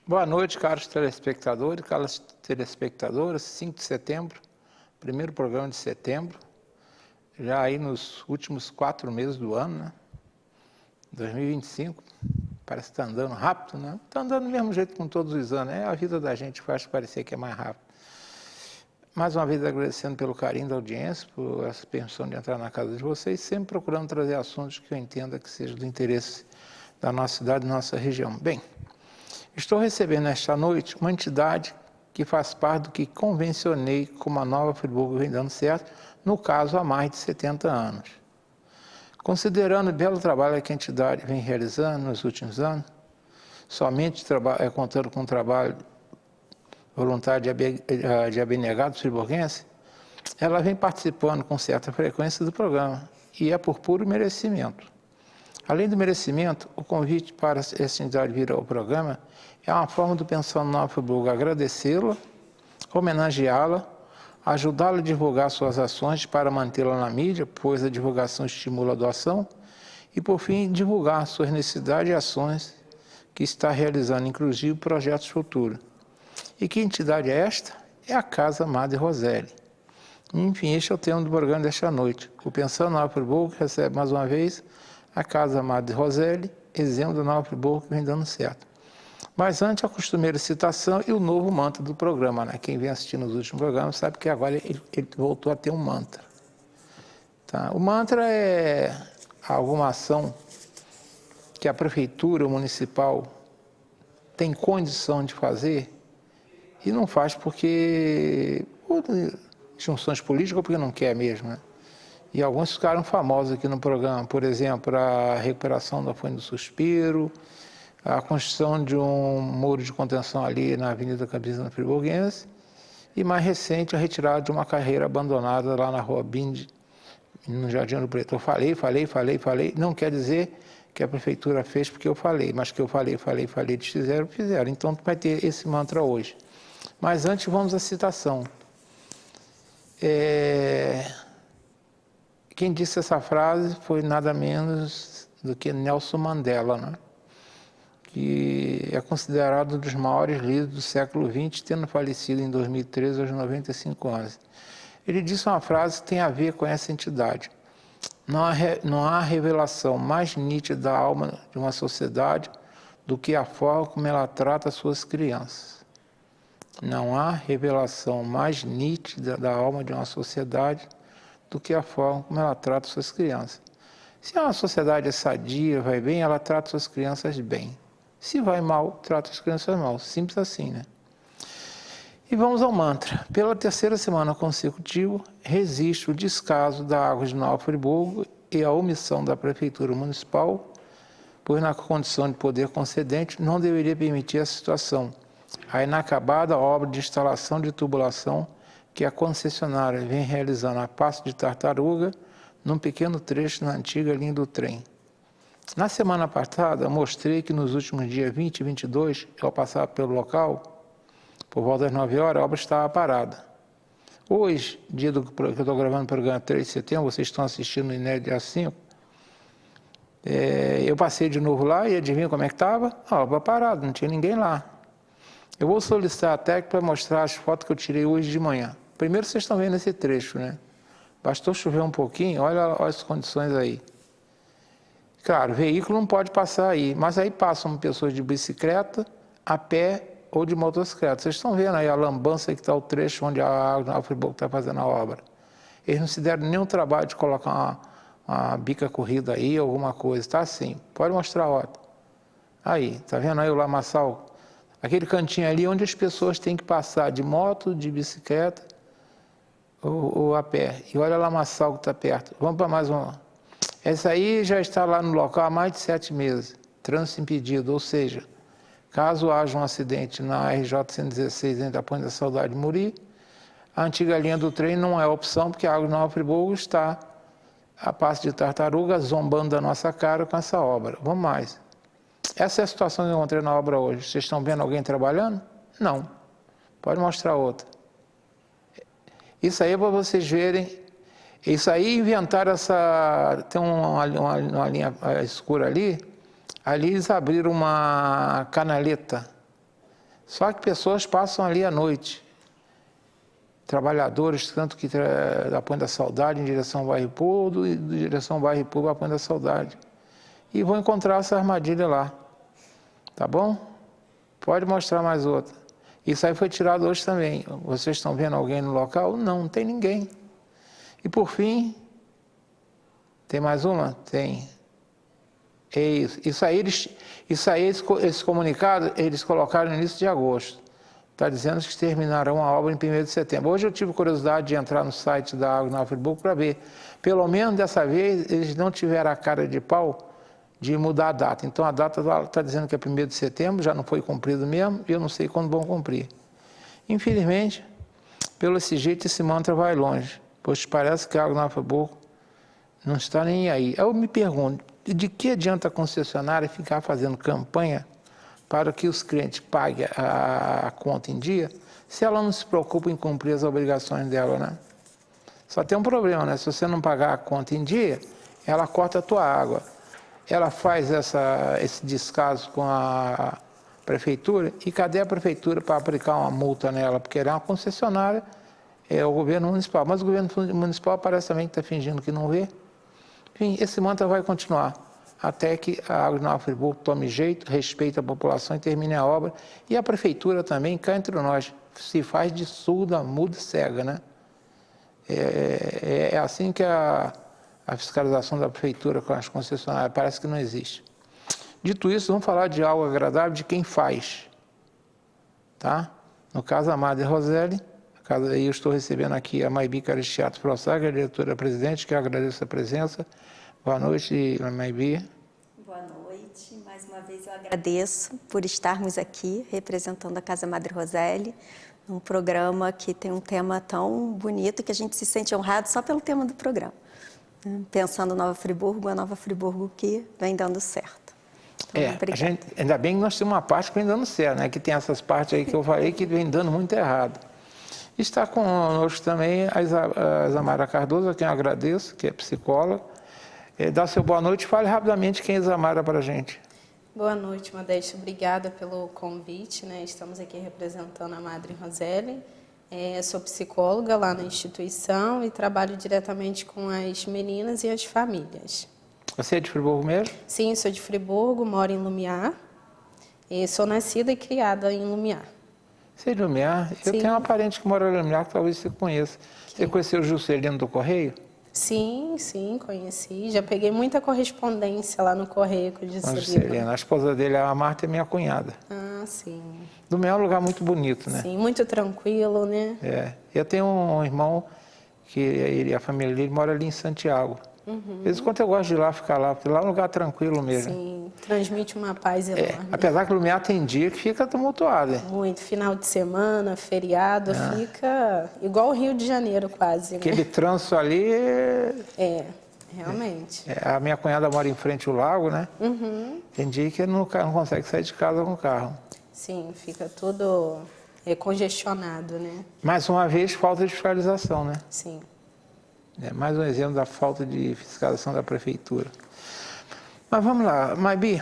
Boa noite, caros telespectadores, caras telespectadoras. 5 de setembro, primeiro programa de setembro, já aí nos últimos 4 meses do ano, né? 2025, parece que está andando rápido, né? Está andando do mesmo jeito com todos os anos, é a vida da gente faz parecer que é mais rápido. Mais uma vez agradecendo pelo carinho da audiência, por essa permissão de entrar na casa de vocês, sempre procurando trazer assuntos que eu entenda que sejam do interesse da nossa cidade e da nossa região. Bem, estou recebendo esta noite uma entidade que faz parte do que convencionei como a Nova Friburgo vem dando certo, no caso há mais de 70 anos. Considerando o belo trabalho que a entidade vem realizando nos últimos anos, somente contando com o trabalho voluntário de abnegados friburguenses, ela vem participando com certa frequência do programa, e é por puro merecimento. Além do merecimento, o convite para essa entidade vir ao programa é uma forma do Pensando Nova Friburgo agradecê-la, homenageá-la, ajudá-la a divulgar suas ações para mantê-la na mídia, pois a divulgação estimula a doação, e por fim, divulgar suas necessidades e ações que está realizando, inclusive projetos futuros. E que entidade é esta? É a Casa Madre Roseli. Enfim, este é o tema do programa desta noite. O Pensando Nova Friburgo recebe mais uma vez a Casa Madre Roseli, exemplo da Nova Friburgo que vem dando certo. Mas antes, a costumeira citação e o novo mantra do programa, né? Quem vem assistindo os últimos programas sabe que agora ele voltou a ter um mantra. Tá? O mantra é alguma ação que a prefeitura municipal tem condição de fazer e não faz porque por junções políticas ou porque não quer mesmo, né? E alguns ficaram famosos aqui no programa, por exemplo, a recuperação da Fonte do Suspiro, a construção de um muro de contenção ali na Avenida Campesina Friburguense e, mais recente, a retirada de uma carreira abandonada lá na Rua Binde, no Jardim do Preto. Eu falei, não quer dizer que a prefeitura fez porque eu falei, mas que eu falei, eles fizeram. Então, vai ter esse mantra hoje. Mas antes, vamos à citação. Quem disse essa frase foi nada menos do que Nelson Mandela, né? Que é considerado um dos maiores líderes do século XX, tendo falecido em 2013 aos 95 anos. Ele disse uma frase que tem a ver com essa entidade. Não há revelação mais nítida da alma de uma sociedade do que a forma como ela trata suas crianças. Não há revelação mais nítida da alma de uma sociedade do que a forma como ela trata suas crianças. Se uma sociedade é sadia, vai bem, ela trata suas crianças bem. Se vai mal, trata as crianças mal. Simples assim, né? E vamos ao mantra. Pela terceira semana consecutiva, resiste o descaso da água de Nova Friburgo e a omissão da Prefeitura Municipal, pois na condição de poder concedente não deveria permitir essa situação. A inacabada obra de instalação de tubulação que a concessionária vem realizando a Passo de Tartaruga, num pequeno trecho na antiga linha do trem. Na semana passada, mostrei que nos últimos dias 20 e 22, ao passar pelo local, por volta das 9 horas, a obra estava parada. Hoje, dia que eu estou gravando o programa 3 de setembro, vocês estão assistindo no Inédito dia 5, eu passei de novo lá e adivinha como é que estava? A obra parada, não tinha ninguém lá. Eu vou solicitar a técnica para mostrar as fotos que eu tirei hoje de manhã. Primeiro, vocês estão vendo esse trecho, né? Bastou chover um pouquinho, olha as condições aí. Claro, veículo não pode passar aí, mas aí passam pessoas de bicicleta, a pé ou de motocicleta. Vocês estão vendo aí a lambança que está o trecho onde a água da Friburgo está fazendo a obra. Eles não se deram nenhum trabalho de colocar uma bica corrida aí, alguma coisa. Está assim, pode mostrar a rota. Aí, tá vendo aí o lamaçal? Aquele cantinho ali onde as pessoas têm que passar de moto, de bicicleta ou a pé. E olha o lamaçal que está perto. Vamos para mais uma. Essa aí já está lá no local há mais de 7 meses, trânsito impedido, ou seja, caso haja um acidente na RJ 116 entre a Ponte da Saudade e Muri, a antiga linha do trem não é opção, porque a água de Nova Friburgo está a Passo de Tartaruga, zombando da nossa cara com essa obra. Vamos mais. Essa é a situação que eu encontrei na obra hoje. Vocês estão vendo alguém trabalhando? Não. Pode mostrar outra. Isso aí é para vocês verem. Isso aí inventaram essa... Tem uma linha escura ali. Ali eles abriram uma canaleta Só que pessoas passam ali à noite. Trabalhadores, tanto que da Ponte da Saudade em direção ao bairro Puro e de direção ao bairro Puro à Ponte da Saudade. E vão encontrar essa armadilha lá. Tá bom? Pode mostrar mais outra. Isso aí foi tirado hoje também. Vocês estão vendo alguém no local? Não, não tem ninguém. E por fim, tem mais uma? Tem. Isso aí, esse comunicado, eles colocaram no início de agosto. Está dizendo que terminarão a obra em 1º de setembro. Hoje eu tive curiosidade de entrar no site da Água Nova Friburgo para ver. Pelo menos dessa vez eles não tiveram a cara de pau de mudar a data. Então a data está dizendo que é 1º de setembro, já não foi cumprido mesmo, e eu não sei quando vão cumprir. Infelizmente, pelo esse jeito, esse mantra vai longe, pois parece que a Água Nova Friburgo não está nem aí. Eu me pergunto, de que adianta a concessionária ficar fazendo campanha para que os clientes paguem a conta em dia, se ela não se preocupa em cumprir as obrigações dela, né? Só tem um problema, né? Se você não pagar a conta em dia, ela corta a tua água. Ela faz esse descaso com a prefeitura, e cadê a prefeitura para aplicar uma multa nela? Porque ela é uma concessionária, é o governo municipal. Mas o governo municipal parece também que está fingindo que não vê. Enfim, esse mantra vai continuar até que a Água Nova Friburgo tome jeito, respeite a população e termine a obra. E a prefeitura também, cá entre nós, se faz de surda, muda e cega, né? É assim que a fiscalização da prefeitura com as concessionárias parece que não existe. Dito isso, vamos falar de algo agradável de quem faz. Tá? No caso, a Madre Roseli, aí eu estou recebendo aqui a Maybi Caristiato Frossaga, a diretora-presidente, que eu agradeço a presença. Boa noite, Maybi. Boa noite. Mais uma vez eu agradeço por estarmos aqui representando a Casa Madre Roseli, num programa que tem um tema tão bonito que a gente se sente honrado só pelo tema do programa. Pensando Nova Friburgo, a Nova Friburgo que vem dando certo. Então, ainda bem que nós temos uma parte que vem dando certo, né? Que tem essas partes aí que eu falei que vem dando muito errado. Está conosco também a Isamara Cardoso, a quem eu agradeço, que é psicóloga. Dá seu boa noite, fale rapidamente quem é Isamara para a gente. Boa noite, Modéstia. Obrigada pelo convite, né? Estamos aqui representando a Madre Roseli. Sou psicóloga lá na instituição e trabalho diretamente com as meninas e as famílias. Você é de Friburgo mesmo? Sim, sou de Friburgo, moro em Lumiar. Sou nascida e criada em Lumiar. Você é de Lumiar? Eu tenho uma parente que mora em Lumiar, que talvez você conheça. Você conheceu o Juscelino do Correio? Sim, conheci. Já peguei muita correspondência lá no Correio com o Juscelino. A esposa dele, a Marta, é minha cunhada. Ah, sim. Lumiar é um lugar muito bonito, né? Sim, muito tranquilo, né? Eu tenho um irmão, que a família dele mora ali em Santiago. Às vezes, quando eu gosto de ir lá, ficar lá, porque lá é um lugar tranquilo mesmo. Sim, transmite uma paz enorme. Apesar que Lumiar tem dia que fica tumultuado. Muito. Final de semana, feriado, fica igual o Rio de Janeiro quase. Né? Aquele trânsito ali... Realmente. A minha cunhada mora em frente ao lago, né? Tem dia que não consegue sair de casa com o carro. Sim, fica tudo congestionado, né? Mais uma vez, falta de fiscalização, né? Sim. Mais um exemplo da falta de fiscalização da prefeitura. Mas vamos lá, Maybi,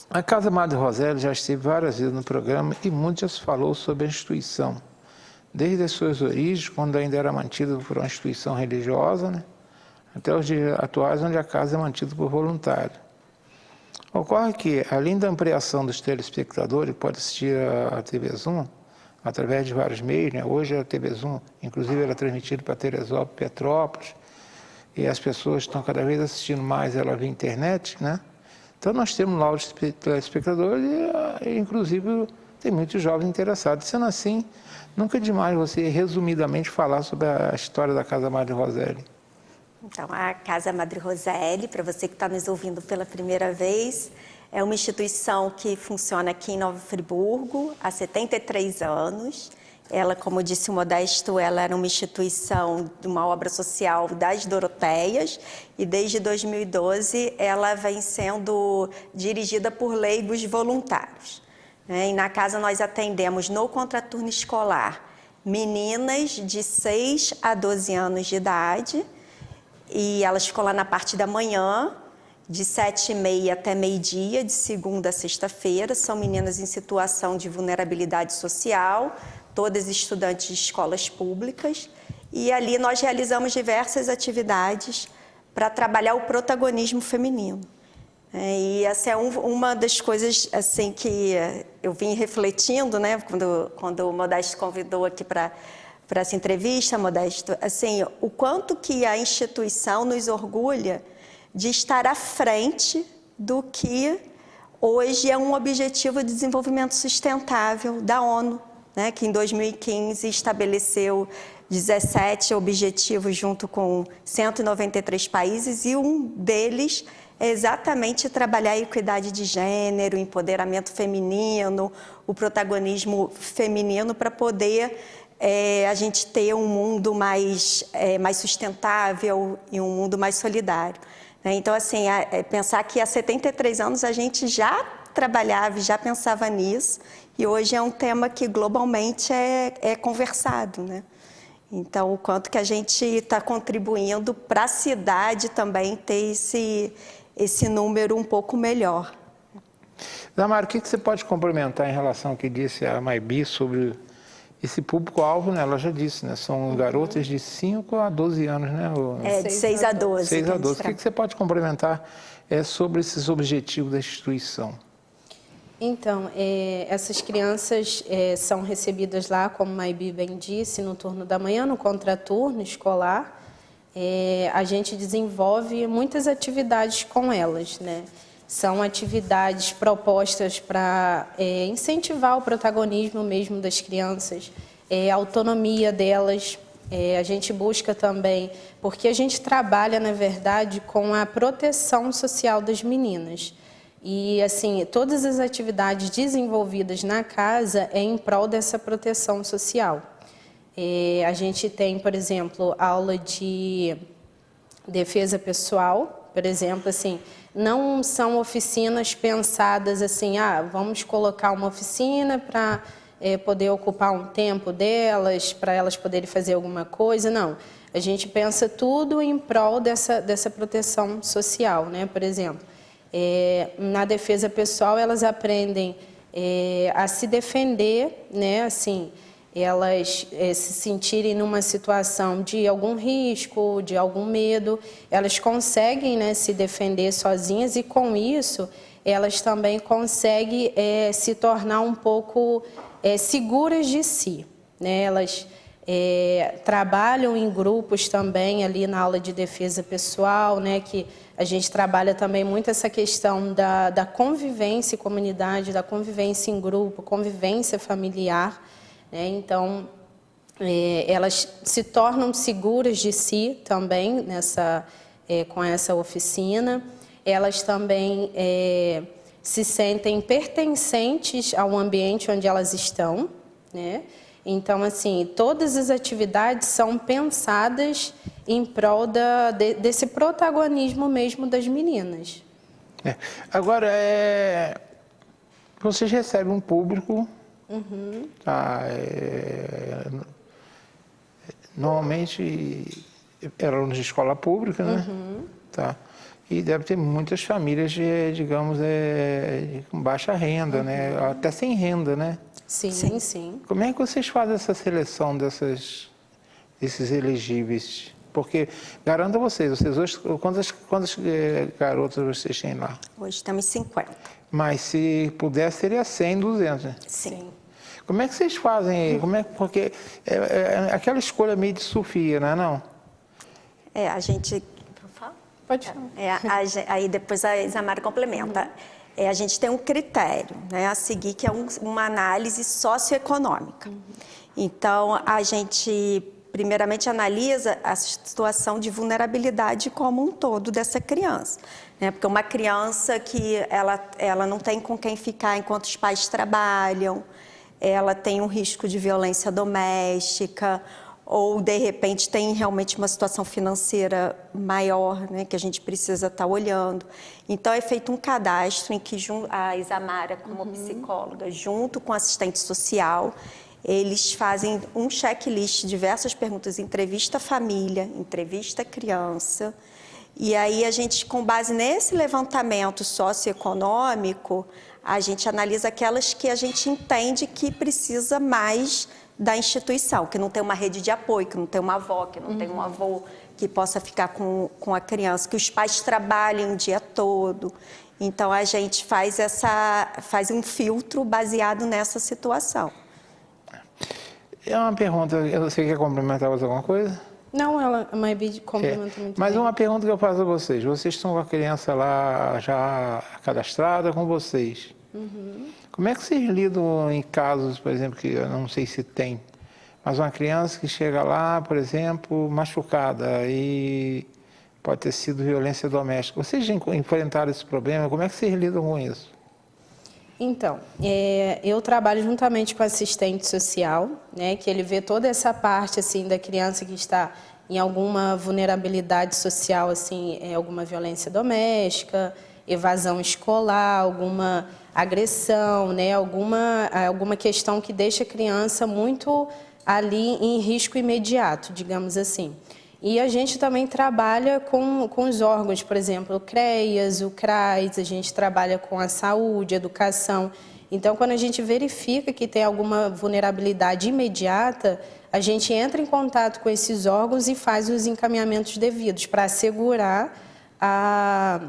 a Casa Madre Roseli já esteve várias vezes no programa e muito já se falou sobre a instituição. Desde as suas origens, quando ainda era mantida por uma instituição religiosa, né? Até os dias atuais, onde a casa é mantida por voluntário. Ocorre que, além da ampliação dos telespectadores, que pode assistir a TV Zoom, através de vários meios, né? Hoje a TV Zoom, inclusive, era transmitida para Teresópolis, Petrópolis, e as pessoas estão cada vez assistindo mais ela via internet, né? Então nós temos lá os telespectadores e, inclusive, tem muitos jovens interessados. Sendo assim, nunca é demais você, resumidamente, falar sobre a história da Casa Madre Roseli. Então, a Casa Madre Roseli, para você que está nos ouvindo pela primeira vez, é uma instituição que funciona aqui em Nova Friburgo há 73 anos. Ela, como disse o Modesto, ela era uma instituição de uma obra social das Doroteias e desde 2012 ela vem sendo dirigida por leigos voluntários. E na casa nós atendemos no contraturno escolar meninas de 6 a 12 anos de idade e elas ficam lá na parte da manhã. de 7h30 até meio-dia, de segunda a sexta-feira. São meninas em situação de vulnerabilidade social, todas estudantes de escolas públicas. E ali nós realizamos diversas atividades para trabalhar o protagonismo feminino. E essa é uma das coisas assim que eu vim refletindo, né, quando o Modesto convidou aqui para essa entrevista, Modesto, assim, o quanto que a instituição nos orgulha de estar à frente do que hoje é um objetivo de desenvolvimento sustentável da ONU, né, que em 2015 estabeleceu 17 objetivos junto com 193 países, e um deles é exatamente trabalhar a equidade de gênero, o empoderamento feminino, o protagonismo feminino, para poder a gente ter um mundo mais sustentável e um mundo mais solidário. Então, assim, pensar que há 73 anos a gente já trabalhava e já pensava nisso, e hoje é um tema que globalmente é conversado, né? Então, o quanto que a gente está contribuindo para a cidade também ter esse número um pouco melhor. Isamara, o que você pode complementar em relação ao que disse a Maybi sobre esse público-alvo, né? Ela já disse, né? São garotas de 5 a 12 anos, né? De 6 a 12. 6 a 12. O que você pode complementar sobre esses objetivos da instituição? Então, essas crianças são recebidas lá, como a Maybi bem disse, no turno da manhã, no contraturno escolar. A gente desenvolve muitas atividades com elas, né? São atividades propostas para incentivar o protagonismo mesmo das crianças, a autonomia delas. A gente busca também, porque a gente trabalha, na verdade, com a proteção social das meninas. E, assim, todas as atividades desenvolvidas na casa é em prol dessa proteção social. A gente tem, por exemplo, aula de defesa pessoal, por exemplo, assim, não são oficinas pensadas assim, vamos colocar uma oficina para poder ocupar um tempo delas, para elas poderem fazer alguma coisa, não. A gente pensa tudo em prol dessa proteção social, né? Por exemplo, na defesa pessoal, elas aprendem a se defender, né? Assim, elas se sentirem numa situação de algum risco, de algum medo, elas conseguem, né, se defender sozinhas, e com isso elas também conseguem se tornar um pouco seguras de si, né? Elas trabalham em grupos também ali na aula de defesa pessoal, né, que a gente trabalha também muito essa questão da convivência em comunidade, da convivência em grupo, convivência familiar. Então, elas se tornam seguras de si também com essa oficina. Elas também se sentem pertencentes ao ambiente onde elas estão, né? Então, assim, todas as atividades são pensadas em prol desse protagonismo mesmo das meninas. Agora, vocês recebem um público... Uhum. Normalmente alunos de escola pública, né? Uhum. Tá. E deve ter muitas famílias, digamos, com baixa renda, uhum, né? Até sem renda, né? Sim, sim. Como é que vocês fazem essa seleção desses elegíveis? Porque, garanto a vocês hoje, quantas garotas vocês têm lá? Hoje temos 50. Mas se pudesse, seria 100, 200, né? Sim. Como é que vocês fazem? Porque aquela escolha meio de Sofia, não é não? A gente... Pode falar. Aí depois a Isamara complementa. A gente tem um critério, né, a seguir, que é uma análise socioeconômica. Uhum. Então, a gente primeiramente analisa a situação de vulnerabilidade como um todo dessa criança, né? Porque uma criança que ela não tem com quem ficar enquanto os pais trabalham, ela tem um risco de violência doméstica, ou de repente tem realmente uma situação financeira maior, né, que a gente precisa estar olhando. Então é feito um cadastro em que a Isamara, como psicóloga, junto com o assistente social, eles fazem um checklist, diversas perguntas, entrevista família, entrevista criança, E aí a gente, com base nesse levantamento socioeconômico, a gente analisa aquelas que a gente entende que precisa mais da instituição, que não tem uma rede de apoio, que não tem uma avó, que não tem um avô que possa ficar com a criança, que os pais trabalhem o dia todo. Então a gente faz um filtro baseado nessa situação. É uma pergunta, você quer complementar alguma coisa? Não, a Maybi complementa muito Mas bem. uma pergunta que eu faço a vocês. Vocês estão com a criança lá já cadastrada com vocês. Como é que vocês lidam em casos, por exemplo, que eu não sei se tem, mas uma criança que chega lá, por exemplo, machucada e pode ter sido violência doméstica. Vocês já enfrentaram esse problema? Como é que vocês lidam com isso? Então, eu trabalho juntamente com o assistente social, né, que ele vê toda essa parte assim da criança que está em alguma vulnerabilidade social, assim, alguma violência doméstica, evasão escolar, alguma agressão, né, alguma questão que deixa a criança muito ali em risco imediato, digamos assim. E a gente também trabalha com os órgãos, por exemplo, o CREAS, o CRAS, a gente trabalha com a saúde, educação. Então, quando a gente verifica que tem alguma vulnerabilidade imediata, a gente entra em contato com esses órgãos e faz os encaminhamentos devidos para assegurar a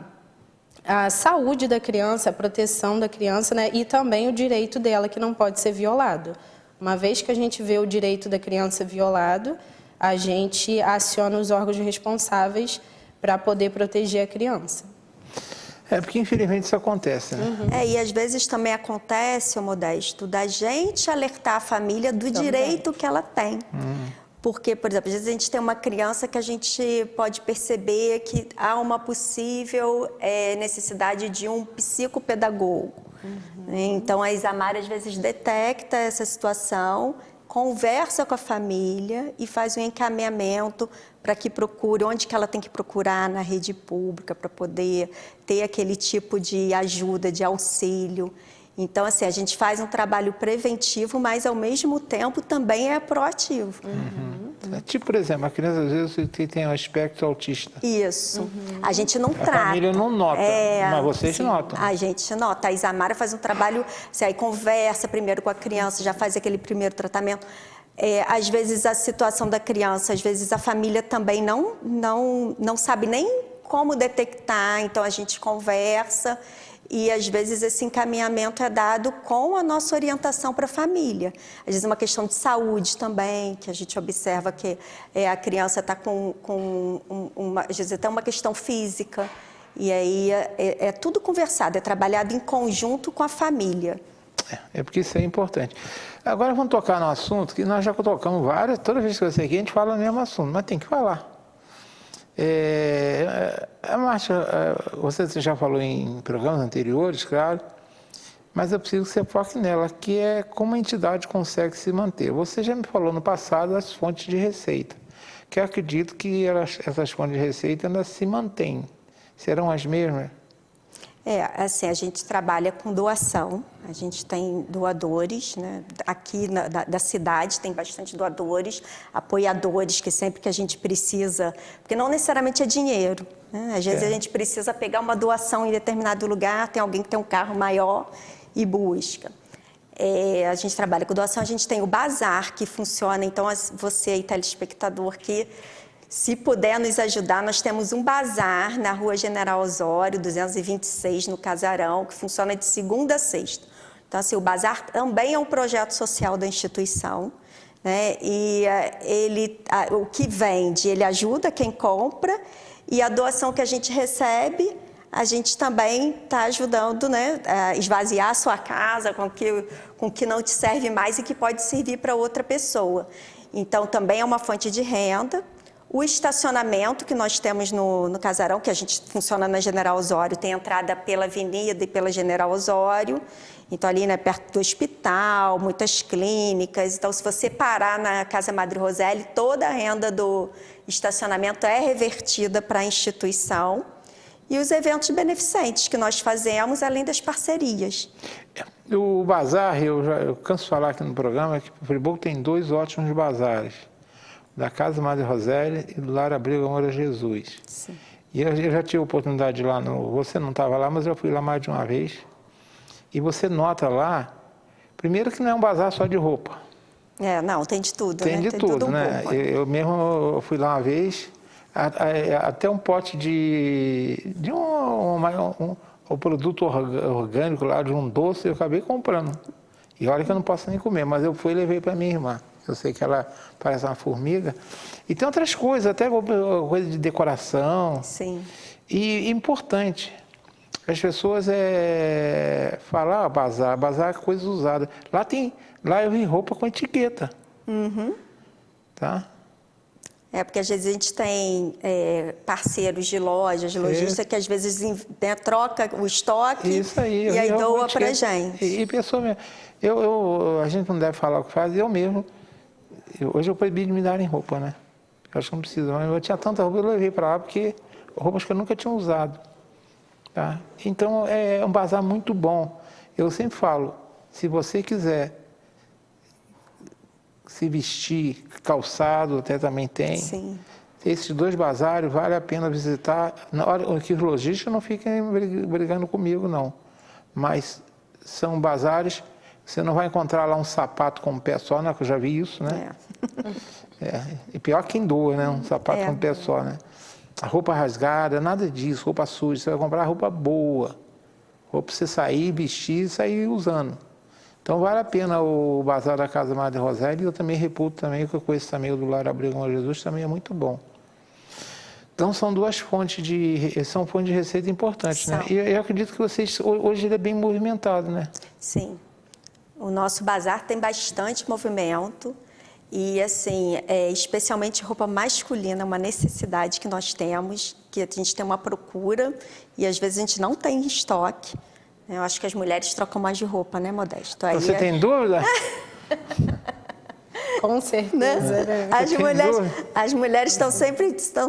saúde da criança, a proteção da criança, né? E também o direito dela, que não pode ser violado. Uma vez que a gente vê o direito da criança violado, a gente aciona os órgãos responsáveis para poder proteger a criança. Porque infelizmente isso acontece, né? E às vezes também acontece, Modesto, da gente alertar a família do direito que ela tem. Porque, por exemplo, às vezes a gente tem uma criança que a gente pode perceber que há uma possível necessidade de um psicopedagogo. Então, a Isamara às vezes detecta essa situação, conversa com a família e faz um encaminhamento para que procure, onde que ela tem que procurar na rede pública para poder ter aquele tipo de ajuda, de auxílio. Então, assim, a gente faz um trabalho preventivo, mas ao mesmo tempo também é proativo. Tipo, por exemplo, a criança às vezes tem um aspecto autista. Isso. A gente não trata. A família não nota, mas vocês notam. A gente nota. A Isamara faz um trabalho, aí conversa primeiro com a criança, já faz aquele primeiro tratamento. Às vezes a situação da criança, às vezes a família também não sabe nem como detectar, então a gente conversa. E, às vezes, esse encaminhamento é dado com a nossa orientação para a família. Às vezes, é uma questão de saúde também, que a gente observa que a criança está às vezes, até uma questão física. E aí, é tudo conversado, é trabalhado em conjunto com a família. Porque isso é importante. Agora, vamos tocar no assunto que nós já tocamos toda vez que você aqui, a gente fala o mesmo assunto, mas tem que falar. A Márcia, você já falou em programas anteriores, claro, mas eu preciso que você foque nela, que é como a entidade consegue se manter. Você já me falou no passado das fontes de receita, que eu acredito que essas fontes de receita ainda se mantêm. Serão as mesmas? Assim, a gente trabalha com doação, a gente tem doadores, né? Aqui da cidade tem bastante doadores, apoiadores, que sempre que a gente precisa, porque não necessariamente é dinheiro, né? Às vezes a gente precisa pegar uma doação em determinado lugar, tem alguém que tem um carro maior e busca. A gente trabalha com doação, a gente tem o bazar que funciona, então você aí, telespectador, que se puder nos ajudar, nós temos um bazar na Rua General Osório, 226, no Casarão, que funciona de segunda a sexta. Então, assim, o bazar também é um projeto social da instituição, né? E o que vende, ele ajuda quem compra, e a doação que a gente recebe, a gente também está ajudando, né, a esvaziar a sua casa com o que não te serve mais e que pode servir para outra pessoa. Então, também é uma fonte de renda. O estacionamento que nós temos no Casarão, que a gente funciona na General Osório, tem entrada pela Avenida e pela General Osório. Então, ali, né, perto do hospital, muitas clínicas. Então, se você parar na Casa Madre Roseli, toda a renda do estacionamento é revertida para a instituição. E os eventos beneficentes que nós fazemos, além das parcerias. O bazar, eu canso de falar aqui no programa, que o Friburgo tem 2 ótimos bazares. Da Casa Madre Roseli e do Lar Abrigo Amor a Jesus. Sim. E eu já tive a oportunidade de ir lá, você não estava lá, mas eu fui lá mais de uma vez. E você nota lá, primeiro que não é um bazar só de roupa. Não, tem de tudo, Tem né? de tudo, um né? pouco, Eu mesmo fui lá uma vez, até um pote de um produto orgânico lá, de um doce, eu acabei comprando. E olha que eu não posso nem comer, mas eu fui e levei para minha irmã. Eu sei que ela parece uma formiga. E tem outras coisas, até coisa de decoração. Sim. E importante, as pessoas falam, bazar é coisa usada. Lá eu vi roupa com etiqueta. Uhum. Tá? Porque às vezes a gente tem parceiros de lojas, de lojistas, que às vezes troca o estoque. Isso aí, e aí doa pra gente. E pessoa mesmo. A gente não deve falar o que faz, eu mesmo. Hoje eu proibi de me darem roupa, né? Eu acho que não precisa, mas eu tinha tanta roupa, eu levei para lá, porque roupas que eu nunca tinha usado. Tá? Então é um bazar muito bom. Eu sempre falo, se você quiser se vestir, calçado até também tem. Sim. Esses 2 bazares vale a pena visitar. Na hora que os lojistas não fiquem brigando comigo, não. Mas são bazares, você não vai encontrar lá um sapato com um pé só, né? Que eu já vi isso, né? E pior quem doa, né? Um sapato com um pé só, né? A roupa rasgada, nada disso, roupa suja. Você vai comprar roupa boa. Roupa para você sair, vestir e sair usando. Então vale a pena o Bazar da Casa Madre Rosélia, e eu também reputo também, que eu conheço também o do Lar Abrigo Bom Jesus, também é muito bom. Então são fontes de receita importantes, né? E eu acredito que vocês, hoje ele é bem movimentado, né? Sim. O nosso bazar tem bastante movimento e, assim, especialmente roupa masculina, uma necessidade que nós temos, que a gente tem uma procura e às vezes a gente não tem estoque. Eu acho que as mulheres trocam mais de roupa, né, Modesto? Aí Você tem dúvida? Com certeza, né? As mulheres estão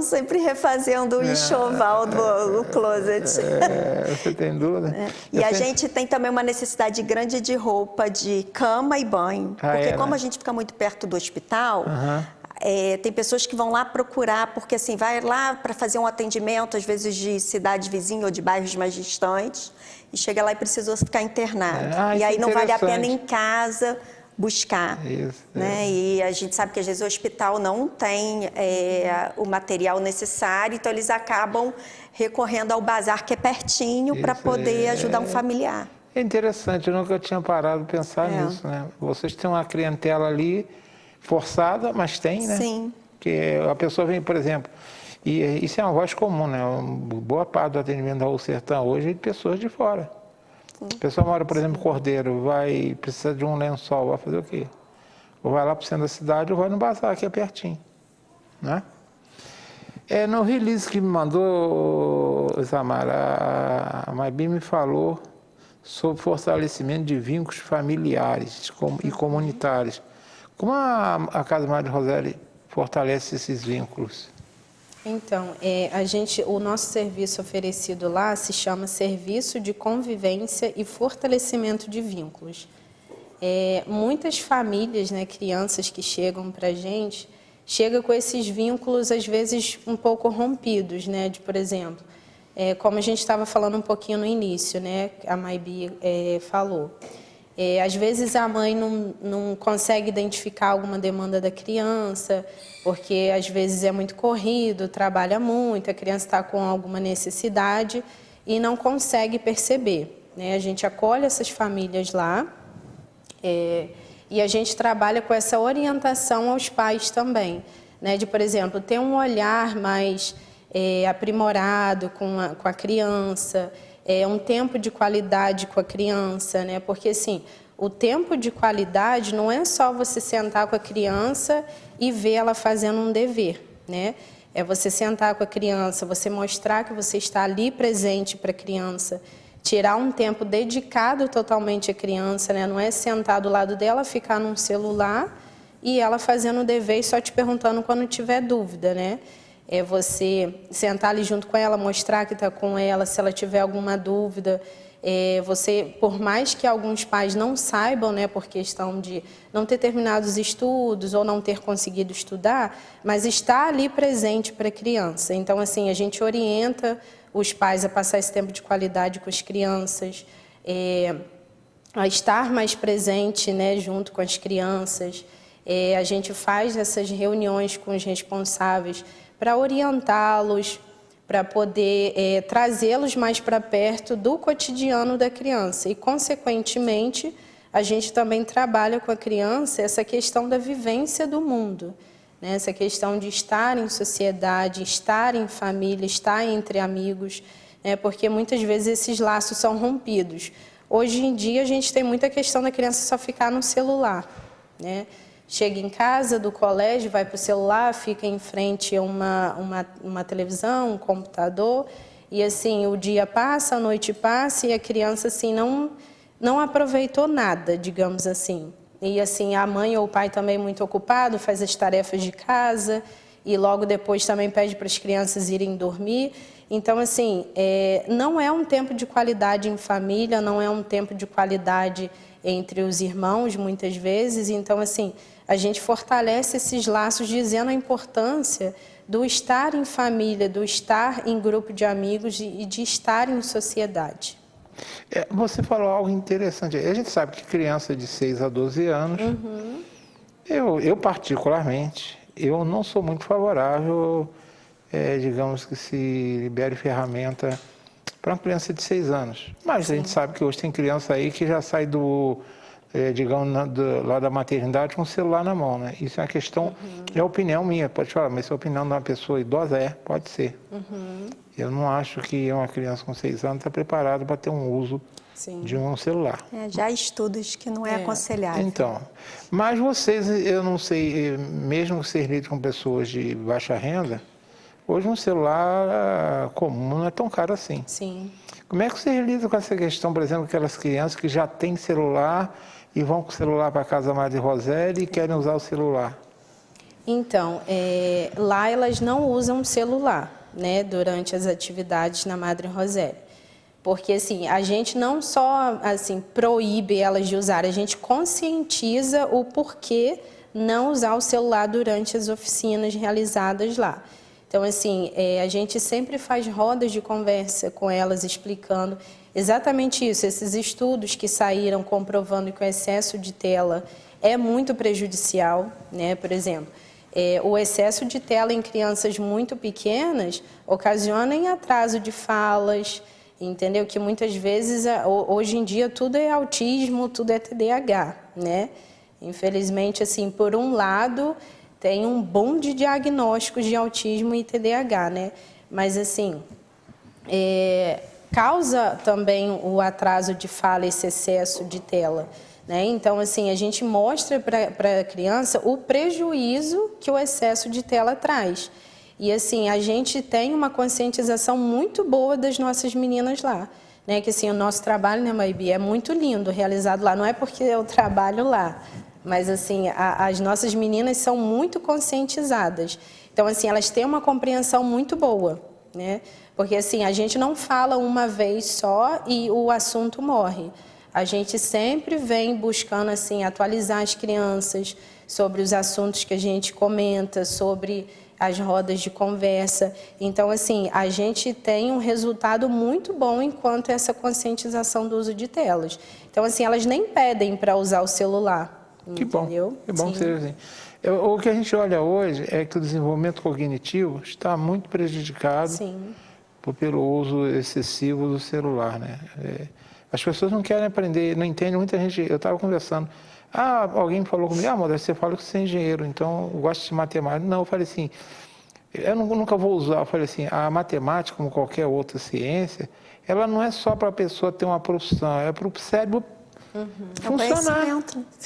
sempre refazendo o enxoval do closet. Você tem dúvida? E a gente tem também uma necessidade grande de roupa de cama e banho. Porque como a gente fica muito perto do hospital, tem pessoas que vão lá procurar, porque assim, vai lá para fazer um atendimento, às vezes de cidade vizinha ou de bairros mais distantes, e chega lá e precisa ficar internado. E aí não vale a pena em casa buscar. Isso, né? E a gente sabe que às vezes o hospital não tem o material necessário, então eles acabam recorrendo ao bazar que é pertinho para poder ajudar um familiar. É interessante, eu nunca tinha parado de pensar nisso, né? Vocês têm uma clientela ali forçada, mas tem, né? Sim. Que a pessoa vem, por exemplo, e isso é uma voz comum, né? Boa parte do atendimento da Sertão hoje é de pessoas de fora. A pessoa mora, por exemplo, em Cordeiro, precisa de um lençol, vai fazer o quê? Ou vai lá para o centro da cidade ou vai no bazar, que é pertinho, né? No release que me mandou, Isamara, a Mabi me falou sobre fortalecimento de vínculos familiares e comunitários. Como a Casa Madre Rosélia fortalece esses vínculos? Então, o nosso serviço oferecido lá se chama Serviço de Convivência e Fortalecimento de Vínculos. Muitas famílias, né, crianças que chegam para a gente, chegam com esses vínculos, às vezes, um pouco rompidos, né? Por exemplo, como a gente estava falando um pouquinho no início, né? A Maibi falou. Às vezes a mãe não consegue identificar alguma demanda da criança, porque às vezes é muito corrido, trabalha muito, a criança está com alguma necessidade e não consegue perceber, né? A gente acolhe essas famílias lá e a gente trabalha com essa orientação aos pais também, né? De, por exemplo, ter um olhar mais aprimorado com a criança, um tempo de qualidade com a criança, né? Porque, assim, o tempo de qualidade não é só você sentar com a criança e ver ela fazendo um dever, né? É você sentar com a criança, você mostrar que você está ali presente para a criança, tirar um tempo dedicado totalmente à criança, né? Não é sentar do lado dela, ficar num celular e ela fazendo o dever e só te perguntando quando tiver dúvida, né? É você sentar ali junto com ela, mostrar que está com ela, se ela tiver alguma dúvida, Você, por mais que alguns pais não saibam, né, por questão de não ter terminado os estudos ou não ter conseguido estudar, mas está ali presente para a criança. Então, assim, a gente orienta os pais a passar esse tempo de qualidade com as crianças, a estar mais presente, né, junto com as crianças. A gente faz essas reuniões com os responsáveis para orientá-los, para poder trazê-los mais para perto do cotidiano da criança. E, consequentemente, a gente também trabalha com a criança essa questão da vivência do mundo, né? Essa questão de estar em sociedade, estar em família, estar entre amigos, né? Porque muitas vezes esses laços são rompidos. Hoje em dia, a gente tem muita questão da criança só ficar no celular, né? Chega em casa do colégio, vai para o celular, fica em frente a uma televisão, um computador, e assim, o dia passa, a noite passa, e a criança assim, não aproveitou nada, digamos assim. E assim, a mãe ou o pai também muito ocupado, faz as tarefas de casa, e logo depois também pede para as crianças irem dormir. Então, assim, não é um tempo de qualidade em família, não é um tempo de qualidade entre os irmãos, muitas vezes. Então, assim, a gente fortalece esses laços dizendo a importância do estar em família, do estar em grupo de amigos e de estar em sociedade. Você falou algo interessante. A gente sabe que criança de 6 a 12 anos, eu particularmente, eu não sou muito favorável, digamos que se libere ferramenta para uma criança de 6 anos. Mas a gente sabe que hoje tem criança aí que já sai digamos, lá da maternidade com o celular na mão, né? Isso é uma questão, é opinião minha, pode falar, mas se é a opinião de uma pessoa idosa, pode ser. Eu não acho que uma criança com 6 anos está preparada para ter um uso de um celular. Já há estudos que não é aconselhável. Então, mas vocês, eu não sei, mesmo que vocês lidem com pessoas de baixa renda, hoje um celular comum não é tão caro assim. Sim. Como é que vocês lidam com essa questão, por exemplo, aquelas crianças que já têm celular e vão com o celular para a casa Madre Roseli e querem usar o celular? Então, lá elas não usam celular, né, durante as atividades na Madre Roseli. Porque, assim, a gente não só, assim, proíbe elas de usar, a gente conscientiza o porquê não usar o celular durante as oficinas realizadas lá. Então, assim, a gente sempre faz rodas de conversa com elas, explicando exatamente isso, esses estudos que saíram comprovando que o excesso de tela é muito prejudicial, né? Por exemplo, o excesso de tela em crianças muito pequenas ocasiona em atraso de falas, entendeu? Que muitas vezes, hoje em dia, tudo é autismo, tudo é TDAH, né? Infelizmente, assim, por um lado, tem um boom de diagnósticos de autismo e TDAH, né? Mas, assim, causa também o atraso de fala, esse excesso de tela, né? Então, assim, a gente mostra para a criança o prejuízo que o excesso de tela traz. E, assim, a gente tem uma conscientização muito boa das nossas meninas lá, né? Que, assim, o nosso trabalho, né, Maibi, é muito lindo, realizado lá. Não é porque eu trabalho lá, mas, assim, as nossas meninas são muito conscientizadas. Então, assim, elas têm uma compreensão muito boa, né? Porque, assim, a gente não fala uma vez só e o assunto morre. A gente sempre vem buscando, assim, atualizar as crianças sobre os assuntos que a gente comenta, sobre as rodas de conversa. Então, assim, a gente tem um resultado muito bom enquanto essa conscientização do uso de telas. Então, assim, elas nem pedem para usar o celular. Que bom, entendeu? que bom que seja assim. O que a gente olha hoje é que o desenvolvimento cognitivo está muito prejudicado pelo uso excessivo do celular, né? As pessoas não querem aprender, não entendem. Muita gente, eu estava conversando, alguém falou comigo, Modesto, você fala que você é engenheiro, então eu gosto de matemática. Não, eu falei assim, eu nunca vou usar. Eu falei assim, a matemática, como qualquer outra ciência, ela não é só para a pessoa ter uma profissão, é para o cérebro funcionar.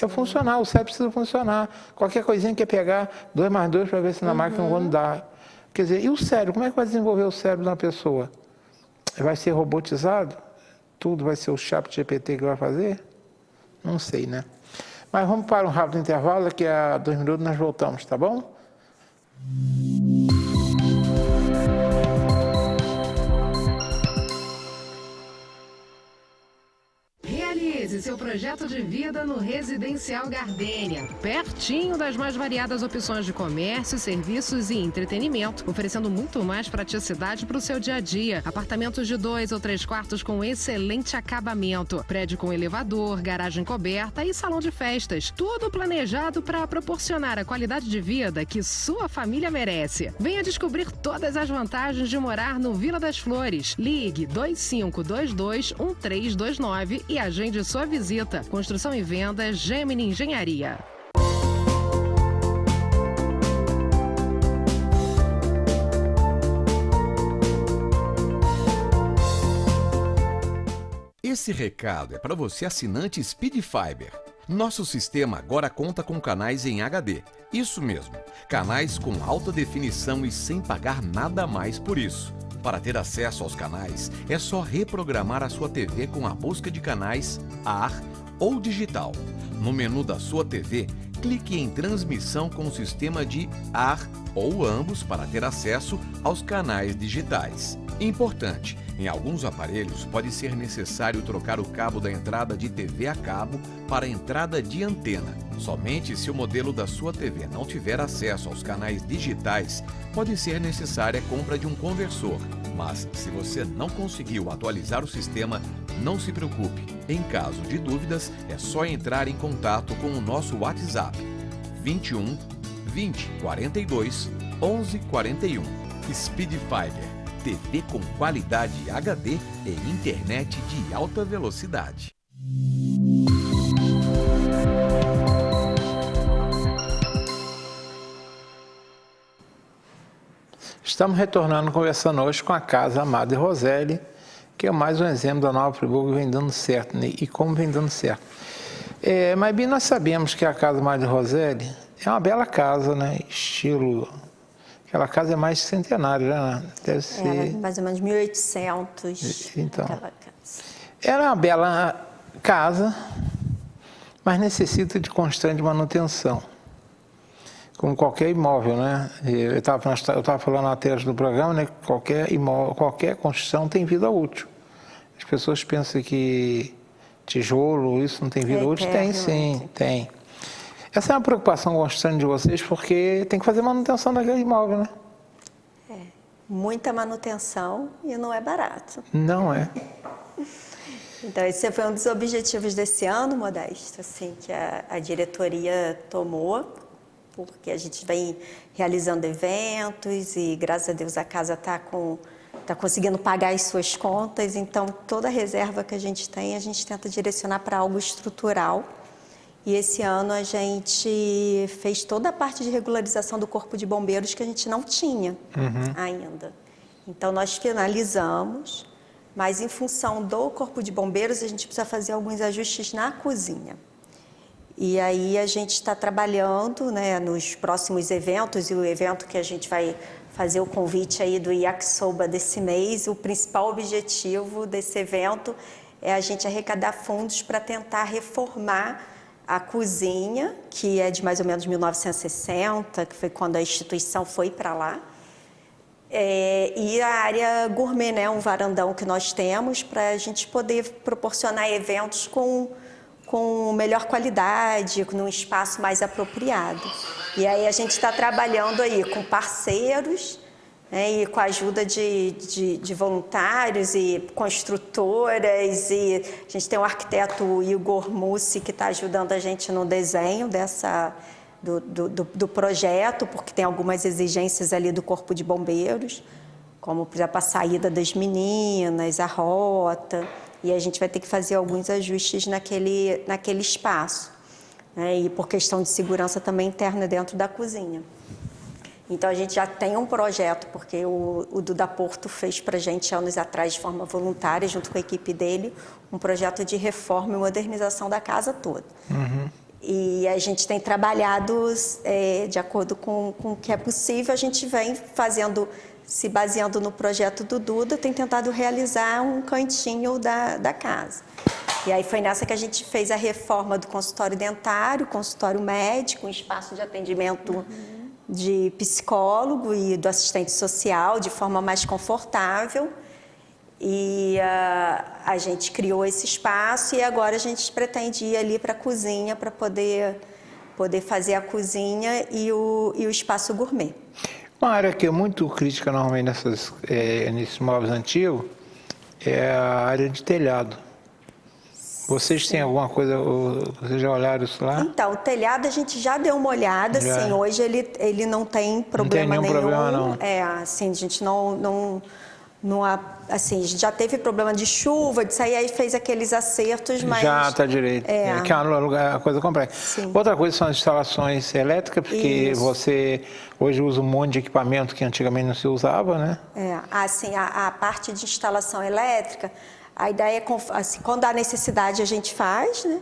É funcionar, o cérebro precisa funcionar. Qualquer coisinha que pegar 2 mais 2 para ver se na máquina não vai dar. Quer dizer, e o cérebro? Como é que vai desenvolver o cérebro de uma pessoa? Vai ser robotizado? Tudo vai ser o ChatGPT que vai fazer? Não sei, né? Mas vamos para um rápido intervalo, daqui a 2 minutos nós voltamos, tá bom? Comece seu projeto de vida no Residencial Gardênia, pertinho das mais variadas opções de comércio, serviços e entretenimento, oferecendo muito mais praticidade para o seu dia a dia. Apartamentos de 2 ou 3 quartos com excelente acabamento, prédio com elevador, garagem coberta e salão de festas. Tudo planejado para proporcionar a qualidade de vida que sua família merece. Venha descobrir todas as vantagens de morar no Vila das Flores. Ligue 2522-1329 e agende sua visita. Construção e venda Gemini Engenharia. Esse recado é para você assinante Speed Fiber. Nosso sistema agora conta com canais em HD. Isso mesmo, canais com alta definição e sem pagar nada a mais por isso. Para ter acesso aos canais, é só reprogramar a sua TV com a busca de canais AR ou digital. No menu da sua TV, clique em transmissão com o sistema de AR ou ambos para ter acesso aos canais digitais. Importante, em alguns aparelhos pode ser necessário trocar o cabo da entrada de TV a cabo para a entrada de antena. Somente se o modelo da sua TV não tiver acesso aos canais digitais, pode ser necessária a compra de um conversor. Mas, se você não conseguiu atualizar o sistema, não se preocupe. Em caso de dúvidas, é só entrar em contato com o nosso WhatsApp 21 20 42 11 41. Speed Fiber, TV com qualidade HD e internet de alta velocidade. Estamos retornando conversando hoje com a Casa Madre Roseli, que é mais um exemplo da Nova Friburgo que vem dando certo, né? E como vem dando certo. Mas bem, nós sabemos que a Casa Madre Roseli é uma bela casa, né? Estilo... Aquela casa é mais centenária, né? Deve ser... mais ou menos 1800. Então, aquela casa. era uma bela casa, mas necessita de constante manutenção. Como qualquer imóvel, né? Eu estava falando na tela do programa, né? Qualquer imóvel, qualquer construção tem vida útil. As pessoas pensam que tijolo, isso não tem vida útil. Tem sim, tem. Essa é uma preocupação constante de vocês, porque tem que fazer manutenção daquele imóvel, né? Muita manutenção e não é barato. Não é. Então, esse foi um dos objetivos desse ano, Modesto, assim, que a diretoria tomou, porque a gente vem realizando eventos e, graças a Deus, a casa está conseguindo pagar as suas contas. Então, toda a reserva que a gente tem, a gente tenta direcionar para algo estrutural. E esse ano a gente fez toda a parte de regularização do Corpo de Bombeiros que a gente não tinha ainda. Então, nós finalizamos, mas em função do Corpo de Bombeiros, a gente precisa fazer alguns ajustes na cozinha. E aí a gente está trabalhando, né, nos próximos eventos, e o evento que a gente vai fazer o convite aí do Yakisoba desse mês, o principal objetivo desse evento é a gente arrecadar fundos para tentar reformar a cozinha, que é de mais ou menos 1960, que foi quando a instituição foi para lá, e a área gourmet, né, um varandão que nós temos para a gente poder proporcionar eventos com melhor qualidade, num espaço mais apropriado. E aí a gente está trabalhando aí com parceiros, né, e com a ajuda de voluntários e construtoras, e a gente tem o arquiteto Igor Mussi, que está ajudando a gente no desenho do projeto, porque tem algumas exigências ali do Corpo de Bombeiros, como, por exemplo, a saída das meninas, a rota, e a gente vai ter que fazer alguns ajustes naquele espaço, né, e por questão de segurança também interna dentro da cozinha. Então, a gente já tem um projeto, porque o Duda Porto fez para a gente, anos atrás, de forma voluntária, junto com a equipe dele, um projeto de reforma e modernização da casa toda. E a gente tem trabalhado de acordo com o que é possível, a gente vem fazendo, se baseando no projeto do Duda, tem tentado realizar um cantinho da casa. E aí foi nessa que a gente fez a reforma do consultório dentário, consultório médico, um espaço de atendimento de psicólogo e do assistente social, de forma mais confortável. E a gente criou esse espaço e agora a gente pretende ir ali para a cozinha para poder fazer a cozinha e o espaço gourmet. Uma área que é muito crítica normalmente nesses móveis antigos é a área de telhado. Vocês têm alguma coisa, vocês já olharam isso lá? Então, o telhado a gente já deu uma olhada, assim, hoje ele não tem problema nenhum. Não tem nenhum problema, não. Assim, a gente não há, assim, a gente já teve problema de chuva, disso aí fez aqueles acertos, mas... Já está direito, que é uma coisa complexa. Sim. Outra coisa são as instalações elétricas, porque você hoje usa um monte de equipamento que antigamente não se usava, né? Assim, a parte de instalação elétrica, a ideia é, assim, quando há necessidade a gente faz, né?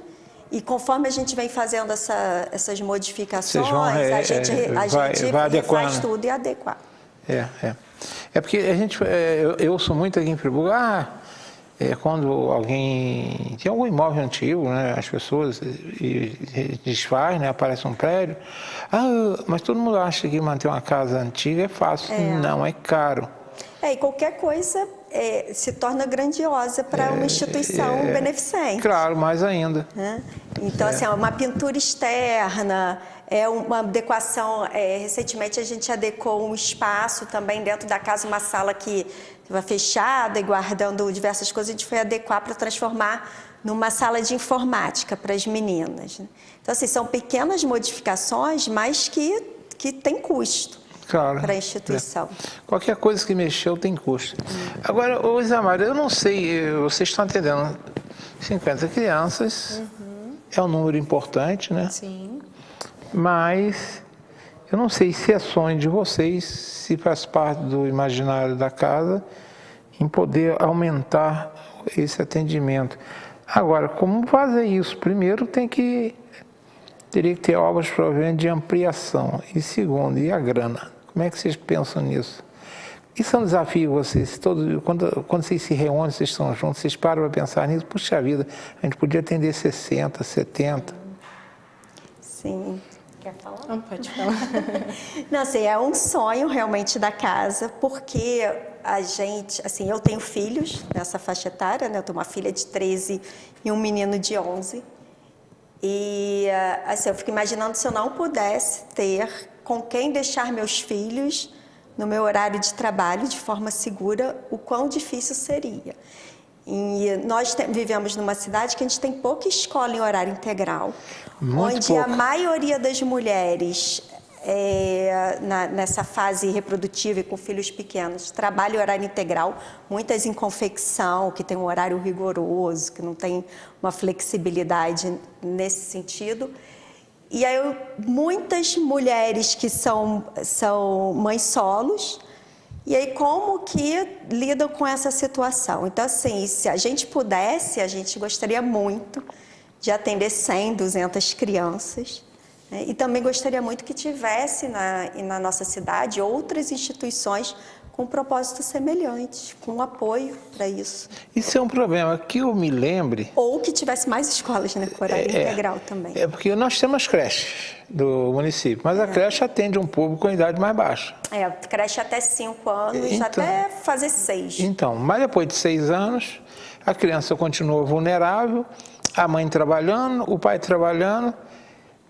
E conforme a gente vem fazendo essas modificações, a gente refaz tudo e adequa. É porque eu ouço muito aqui em Friburgo, quando alguém tem algum imóvel antigo, né, as pessoas desfaz, né, aparece um prédio, mas todo mundo acha que manter uma casa antiga é fácil. Não, é caro. E qualquer coisa se torna grandiosa para uma instituição beneficente. Claro, mais ainda. Então, assim, uma pintura externa, uma adequação. Recentemente a gente adequou um espaço também dentro da casa, uma sala que estava fechada e guardando diversas coisas, a gente foi adequar para transformar numa sala de informática para as meninas. Então, assim, são pequenas modificações, mas que tem custo. Claro, para a instituição. Qualquer coisa que mexeu tem custo. Agora, Isamar, eu não sei, vocês estão entendendo, 50 crianças é um número importante, né? Sim. Mas eu não sei se é sonho de vocês, se faz parte do imaginário da casa, em poder aumentar esse atendimento. Agora, como fazer isso? Primeiro teria que ter obras provavelmente de ampliação. E segundo, e a grana? Como é que vocês pensam nisso? Isso é um desafio vocês. Quando vocês se reúnem, vocês estão juntos, vocês param para pensar nisso. Puxa vida, a gente podia atender 60, 70. Sim. Quer falar? Não, pode falar. Não, assim, é um sonho realmente da casa, porque a gente, assim, eu tenho filhos nessa faixa etária, né? Eu tenho uma filha de 13 e um menino de 11. E, assim, eu fico imaginando se eu não pudesse ter com quem deixar meus filhos no meu horário de trabalho de forma segura, o quão difícil seria. E nós vivemos numa cidade que a gente tem pouca escola em horário integral, onde a maioria das mulheres nessa fase reprodutiva e com filhos pequenos trabalha em horário integral, muitas em confecção, que tem um horário rigoroso, que não tem uma flexibilidade nesse sentido. E aí muitas mulheres que são mães solos, e aí como que lidam com essa situação? Então, assim, se a gente pudesse, a gente gostaria muito de atender 100, 200 crianças, né? E também gostaria muito que tivesse na nossa cidade outras instituições com propósito semelhante, com apoio para isso. Isso é um problema que eu me lembre... Ou que tivesse mais escolas, né, com horário integral também. Porque nós temos creches do município, mas a creche atende um público com idade mais baixa. Creche até 5 anos, até fazer 6. Então, mas depois de 6 anos, a criança continua vulnerável, a mãe trabalhando, o pai trabalhando.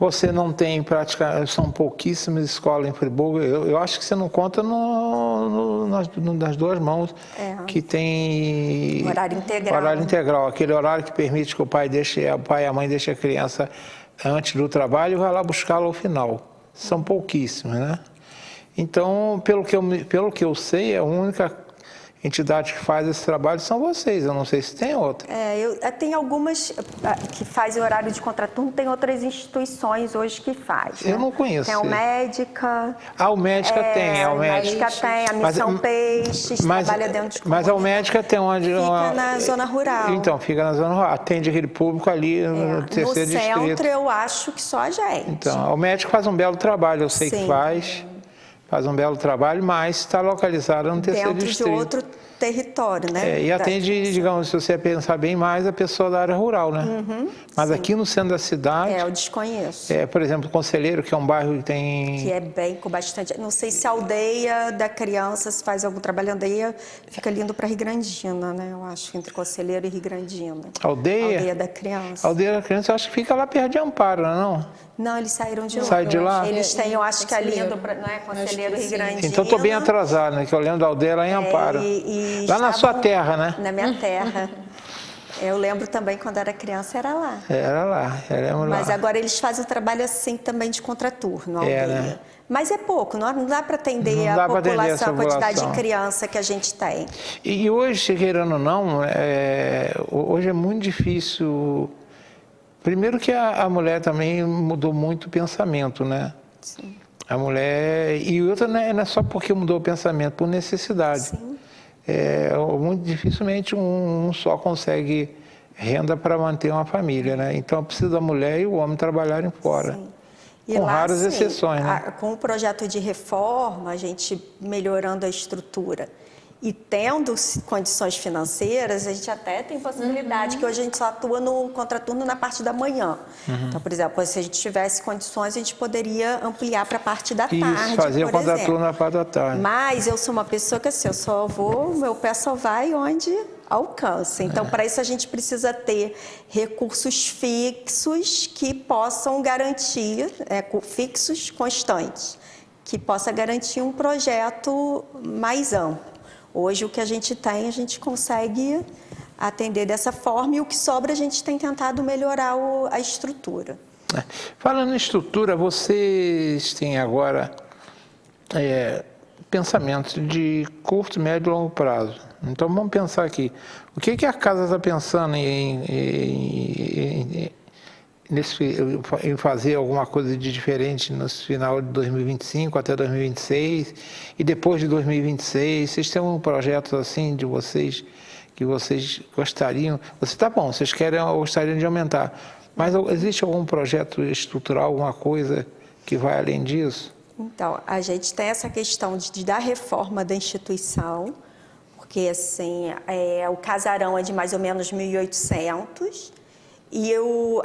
Você não tem praticamente, são pouquíssimas escolas em Friburgo. Eu acho que você não conta nas duas mãos que tem horário integral. Horário integral, aquele horário que permite que o pai e a mãe deixem a criança antes do trabalho e vai lá buscá-la ao final. São pouquíssimas, né? Então, pelo que eu sei, a única entidade que faz esse trabalho são vocês. Eu não sei se tem outra. Tem algumas que fazem horário de contraturno, tem outras instituições hoje que fazem. Eu não conheço. Tem o Médica. O Médica tem. O Médica tem, a Missão Peixes, trabalha dentro de comunidade. Mas o Médica tem onde... Fica na zona rural. Então, fica na zona rural. Atende aquele público ali no terceiro distrito. No centro, eu acho que só a gente. Então, o Médica faz um belo trabalho, eu sei que faz. faz um belo trabalho, mas está localizada no terceiro Dentro distrito. de outro território, né? E atende, digamos, se você pensar bem mais, a pessoa da área rural, né? Mas aqui no centro da cidade... eu desconheço. Por exemplo, Conselheiro, que é um bairro que tem... Que é bem com bastante... Não sei se a aldeia da criança, se faz algum trabalho em aldeia, fica lindo para Rigrandina, né? Eu acho, entre Conselheiro e Rigrandina. Aldeia? Aldeia da criança. Aldeia da criança, eu acho que fica lá perto de Amparo, não? Não, eles saíram de lá. Sai de lá? Eles têm, eu acho que ali, Conselheiro. não é? Conselheiro e Rigrandina. Então estou bem atrasado, né? Que eu lembro da aldeia lá em Amparo. Lá na sua terra, né? Na minha terra. Eu lembro também, quando era criança, era lá. Era lá, Mas agora eles fazem o trabalho assim também de contraturno, aldeia. né? Mas é pouco, não dá para atender Não a dá pra atender população, essa a quantidade população. de criança que a gente tem. E hoje, querendo ou não, hoje é muito difícil. Primeiro que a mulher também mudou muito o pensamento, né? Sim. A mulher... E outra não é só porque mudou o pensamento, por necessidade. Sim. Muito dificilmente um só consegue renda para manter uma família, né? Então precisa da mulher e o homem trabalharem fora. Sim. E Com lá, raras assim, exceções, né? Com o projeto de reforma, a gente melhorando a estrutura e tendo condições financeiras, a gente até tem possibilidade, que hoje a gente só atua no contraturno na parte da manhã. Então, por exemplo, se a gente tivesse condições, a gente poderia ampliar para a parte da tarde, Isso, fazer o por exemplo. contraturno na parte da tarde. Mas eu sou uma pessoa que assim, meu pé só vai onde alcança. Então, para isso a gente precisa ter recursos fixos que possam garantir, fixos, constantes, que possa garantir um projeto mais amplo. Hoje, o que a gente tem, a gente consegue atender dessa forma e o que sobra, a gente tem tentado melhorar a estrutura. Falando em estrutura, vocês têm agora pensamentos de curto, médio e longo prazo. Então, vamos pensar aqui. O que a casa está pensando em fazer alguma coisa de diferente no final de 2025 até 2026 e depois de 2026? Vocês têm um projeto assim de vocês que vocês gostariam? Vocês gostariam de aumentar, mas existe algum projeto estrutural, alguma coisa que vai além disso? Então, a gente tem essa questão da reforma da instituição, porque assim, o casarão é de mais ou menos 1.800 e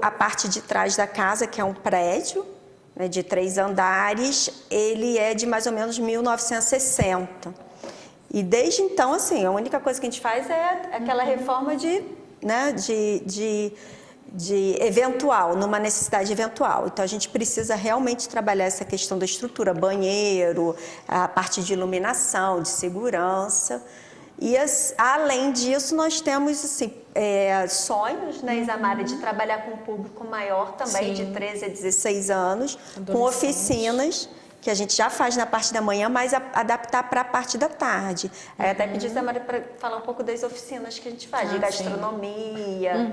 a parte de trás da casa, que é um prédio, né, de 3 andares, ele é de mais ou menos 1960. E desde então, assim, a única coisa que a gente faz é aquela reforma de eventual, numa necessidade eventual. Então, a gente precisa realmente trabalhar essa questão da estrutura, banheiro, a parte de iluminação, de segurança. E, além disso, nós temos assim, sonhos, né, Isamara, de trabalhar com um público maior também, de 13 a 16 anos, com oficinas, que a gente já faz na parte da manhã, mas adaptar para a parte da tarde. Aí até pedi a Isamara para falar um pouco das oficinas que a gente faz, de gastronomia,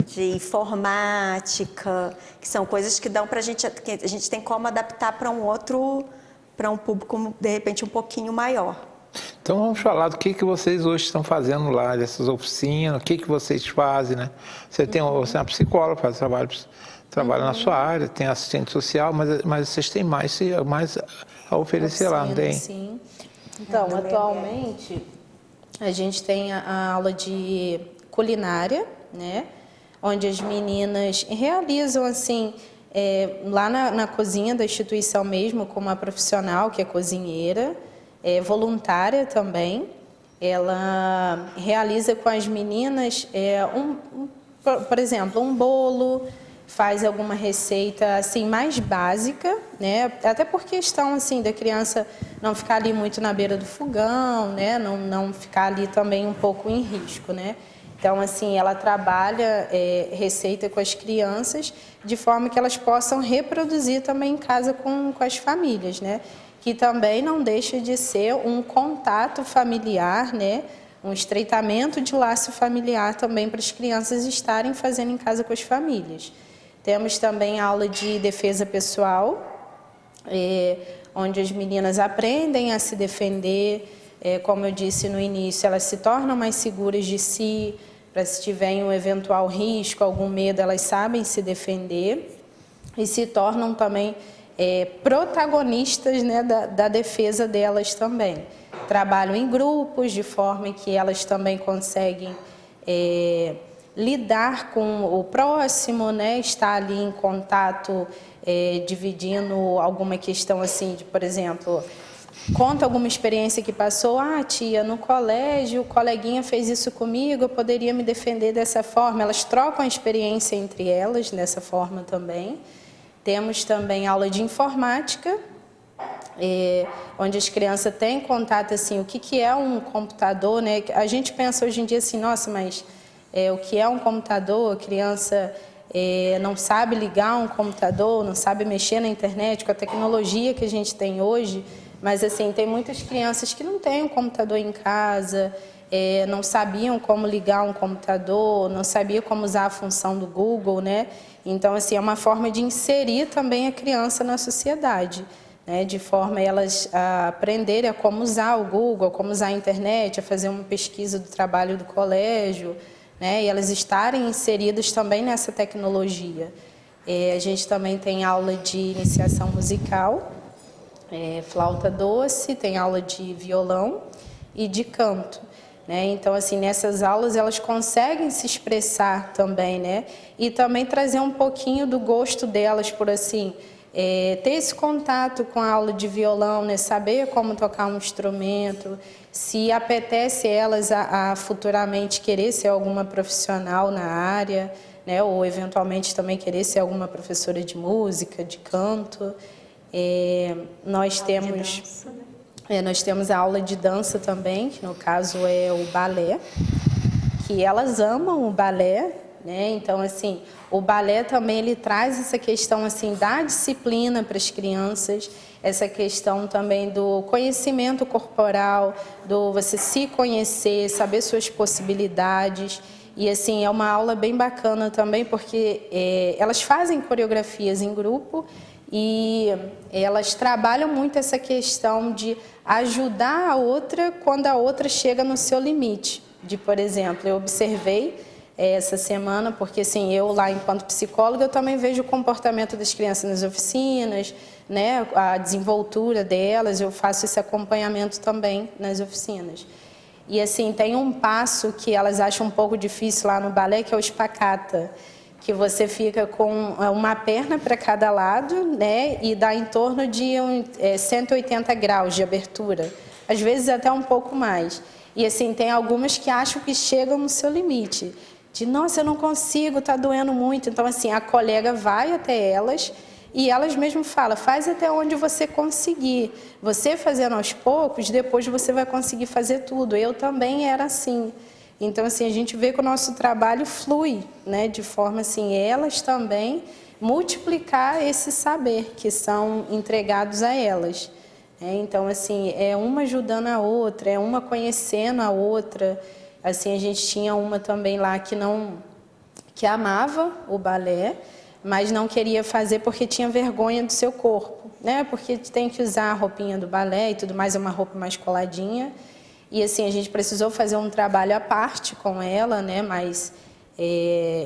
de informática, que são coisas que dão para que a gente tem como adaptar para um público, de repente, um pouquinho maior. Então vamos falar do que vocês hoje estão fazendo lá, dessas oficinas, o que vocês fazem, né? Você é uma psicóloga, faz trabalha na sua área, tem assistente social, mas vocês têm mais a oferecer lá, não tem? Sim. Então, atualmente, a gente tem a aula de culinária, né? Onde as meninas realizam, assim, lá na cozinha da instituição mesmo, com uma profissional que é cozinheira, voluntária também. Ela realiza com as meninas, por exemplo, um bolo, faz alguma receita assim mais básica, né? Até por questão assim da criança não ficar ali muito na beira do fogão, né? Não ficar ali também um pouco em risco, né? Então, assim, ela trabalha receita com as crianças de forma que elas possam reproduzir também em casa com as famílias, né? Que também não deixa de ser um contato familiar, né? Um estreitamento de laço familiar também para as crianças estarem fazendo em casa com as famílias. Temos também aula de defesa pessoal, onde as meninas aprendem a se defender. Como eu disse no início, elas se tornam mais seguras de si, para se tiverem um eventual risco, algum medo, elas sabem se defender e se tornam também protagonistas, né, da defesa delas também. Trabalham em grupos, de forma que elas também conseguem lidar com o próximo, né, estar ali em contato, dividindo alguma questão assim, de, por exemplo, conta alguma experiência que passou, tia, no colégio o coleguinha fez isso comigo, eu poderia me defender dessa forma. Elas trocam a experiência entre elas dessa forma também. Temos também aula de informática, onde as crianças têm contato, assim, o que é um computador, né? A gente pensa hoje em dia assim, nossa, mas o que é um computador? A criança não sabe ligar um computador, não sabe mexer na internet com a tecnologia que a gente tem hoje, mas assim, tem muitas crianças que não têm um computador em casa, não sabiam como ligar um computador, não sabiam como usar a função do Google, né? Então, assim, é uma forma de inserir também a criança na sociedade, né? De forma a elas aprenderem a como usar o Google, como usar a internet, a fazer uma pesquisa do trabalho do colégio, né? E elas estarem inseridas também nessa tecnologia. A gente também tem aula de iniciação musical, flauta doce, tem aula de violão e de canto, né? Então, assim, nessas aulas elas conseguem se expressar também, né? E também trazer um pouquinho do gosto delas por, assim, ter esse contato com a aula de violão, né? Saber como tocar um instrumento, se apetece elas a futuramente querer ser alguma profissional na área, né? Ou eventualmente também querer ser alguma professora de música, de canto. Nós temos a aula de dança também, que no caso é o balé, que elas amam o balé, né? Então, assim, o balé também ele traz essa questão assim da disciplina para as crianças, essa questão também do conhecimento corporal, do você se conhecer, saber suas possibilidades. E assim, é uma aula bem bacana também, porque elas fazem coreografias em grupo e elas trabalham muito essa questão de ajudar a outra quando a outra chega no seu limite. De, por exemplo, eu observei essa semana, porque assim, eu lá enquanto psicóloga, eu também vejo o comportamento das crianças nas oficinas, né, a desenvoltura delas, eu faço esse acompanhamento também nas oficinas. E assim, tem um passo que elas acham um pouco difícil lá no balé, que é o espacata, que você fica com uma perna para cada lado, né, e dá em torno de 180 graus de abertura, às vezes até um pouco mais. E assim, tem algumas que acham que chegam no seu limite, de nossa, eu não consigo, está doendo muito. Então assim, a colega vai até elas e elas mesmo falam, faz até onde você conseguir. Você fazendo aos poucos, depois você vai conseguir fazer tudo. Eu também era assim. Então, assim, a gente vê que o nosso trabalho flui, né? De forma, assim, elas também multiplicar esse saber que são entregados a elas. Então, assim, é uma ajudando a outra, é uma conhecendo a outra. Assim, a gente tinha uma também lá que amava o balé, mas não queria fazer porque tinha vergonha do seu corpo, né? Porque tem que usar a roupinha do balé e tudo mais, é uma roupa mais coladinha. E assim, a gente precisou fazer um trabalho à parte com ela, né? Mais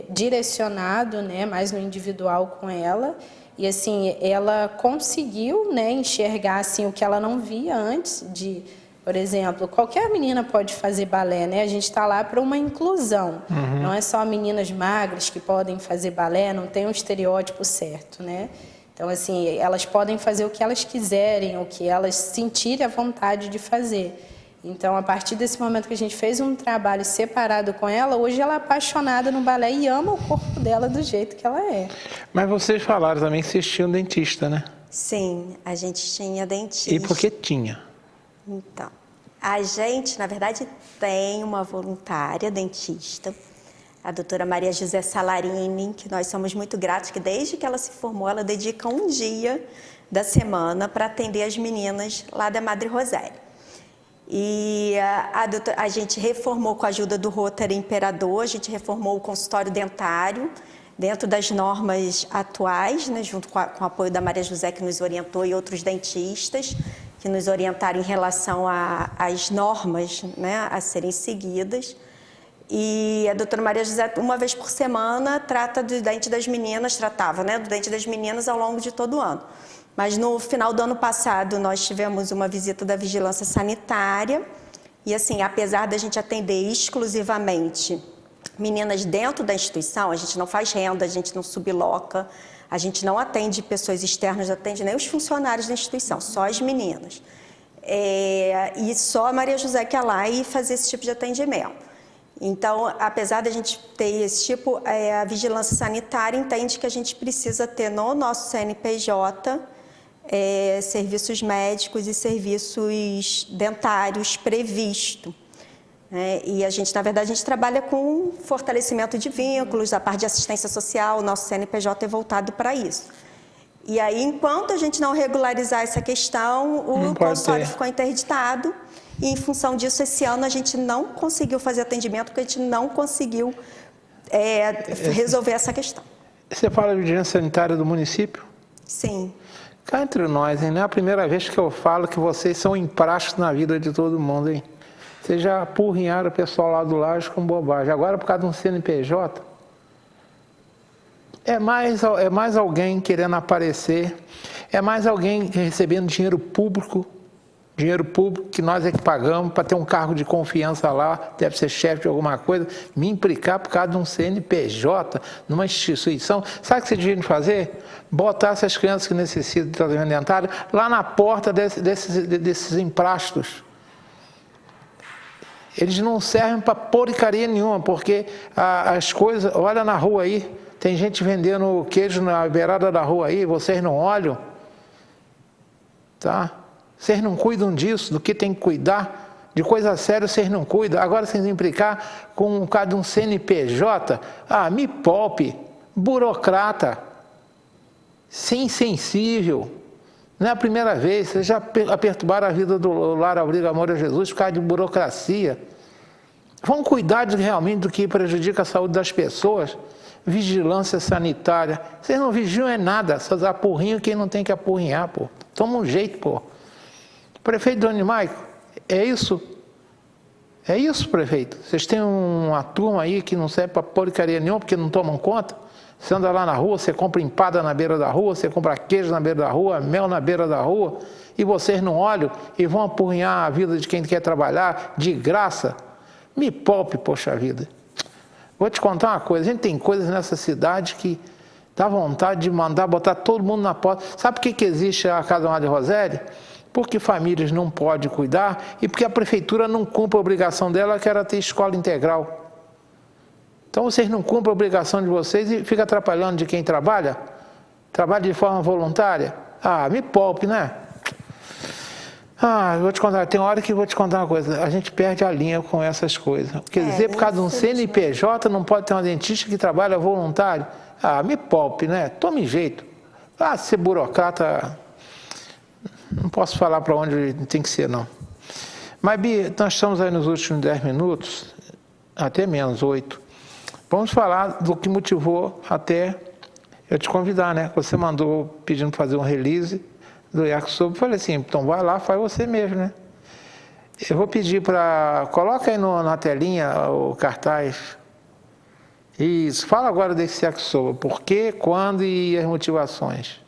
direcionado, né? Mais no individual com ela. E assim, ela conseguiu, né, enxergar assim, o que ela não via antes de... Por exemplo, qualquer menina pode fazer balé, né? A gente está lá para uma inclusão. Uhum. Não é só meninas magras que podem fazer balé, não tem um estereótipo certo, né? Então, assim, elas podem fazer o que elas quiserem, o que elas sentirem a vontade de fazer. Então, a partir desse momento que a gente fez um trabalho separado com ela, hoje ela é apaixonada no balé e ama o corpo dela do jeito que ela é. Mas vocês falaram também que vocês tinham dentista, né? Sim, a gente tinha dentista. E por que tinha? Então, a gente, na verdade, tem uma voluntária dentista, a doutora Maria José Salarini, que nós somos muito gratos, que desde que ela se formou, ela dedica um dia da semana para atender as meninas lá da Madre Roseli. E a gente reformou com a ajuda do Rotary Imperador, a gente reformou o consultório dentário, dentro das normas atuais, né, junto com o apoio da Maria José, que nos orientou, e outros dentistas, que nos orientaram em relação às normas, né, a serem seguidas. E a doutora Maria José, uma vez por semana, trata do dente das meninas, tratava, né, do dente das meninas ao longo de todo o ano. Mas no final do ano passado, nós tivemos uma visita da vigilância sanitária. E assim, apesar da gente atender exclusivamente meninas dentro da instituição, a gente não faz renda, a gente não subloca, a gente não atende pessoas externas, não atende nem os funcionários da instituição, só as meninas. E só a Maria José que ia lá e fazia esse tipo de atendimento. Então, apesar da gente ter esse tipo, a vigilância sanitária entende que a gente precisa ter no nosso CNPJ serviços médicos e serviços dentários previsto. E a gente, na verdade, a gente trabalha com fortalecimento de vínculos, a parte de assistência social, o nosso CNPJ é voltado para isso. E aí, enquanto a gente não regularizar essa questão, o consultório ficou interditado. E, em função disso, esse ano a gente não conseguiu fazer atendimento, porque a gente não conseguiu resolver essa questão. Você fala de vigilância sanitária do município? Sim. Cá entre nós, hein? Não é a primeira vez que eu falo que vocês são empráticos na vida de todo mundo, hein? Vocês já apurrinharam o pessoal lá do Laje com bobagem. Agora, por causa de um CNPJ, é mais alguém querendo aparecer, é mais alguém recebendo dinheiro público que nós é que pagamos para ter um cargo de confiança lá, deve ser chefe de alguma coisa, me implicar por causa de um CNPJ numa instituição. Sabe o que você devia fazer? Botar essas crianças que necessitam de tratamento dentário lá na porta desses emprástios. Eles não servem para porcaria nenhuma, porque as coisas... Olha na rua aí, tem gente vendendo queijo na beirada da rua aí, vocês não olham, tá? Vocês não cuidam disso, do que tem que cuidar, de coisa séria vocês não cuidam. Agora vocês implicar com o caso de um CNPJ, me poupe, burocrata, insensível. Não é a primeira vez, vocês já perturbaram a vida do Lar Abrigo Amor a Jesus por causa de burocracia. Vamos cuidar realmente do que prejudica a saúde das pessoas. Vigilância sanitária. Vocês não vigiam nada, só apurrinham quem não tem que apurrinhar, pô. Toma um jeito, pô. Prefeito Doni Maico, é isso? É isso, prefeito? Vocês têm uma turma aí que não serve para porcaria nenhuma, porque não tomam conta? Você anda lá na rua, você compra empada na beira da rua, você compra queijo na beira da rua, mel na beira da rua, e vocês não olham e vão apurrinhar a vida de quem quer trabalhar de graça? Me poupe, poxa vida. Vou te contar uma coisa, a gente tem coisas nessa cidade que dá vontade de mandar botar todo mundo na porta. Sabe por que existe a Casa Madre Rosélia? Porque famílias não podem cuidar e porque a prefeitura não cumpre a obrigação dela, que era ter escola integral. Então vocês não cumprem a obrigação de vocês e ficam atrapalhando de quem trabalha? Trabalha de forma voluntária? Me poupe, né? Vou te contar, tem hora que vou te contar uma coisa, a gente perde a linha com essas coisas. Quer dizer, por causa de um CNPJ não pode ter um dentista que trabalha voluntário? Me poupe, né? Tome jeito. Ser burocrata, não posso falar para onde tem que ser, não. Mas, Bia, nós estamos aí nos últimos 10 minutos, até menos, 8. Vamos falar do que motivou até eu te convidar, né? Você mandou pedindo para fazer um release do yakisoba. Eu falei assim, então vai lá, faz você mesmo, né? Eu vou pedir para... Coloca aí na telinha o cartaz. Isso. Fala agora desse yakisoba. Por quê, quando e as motivações.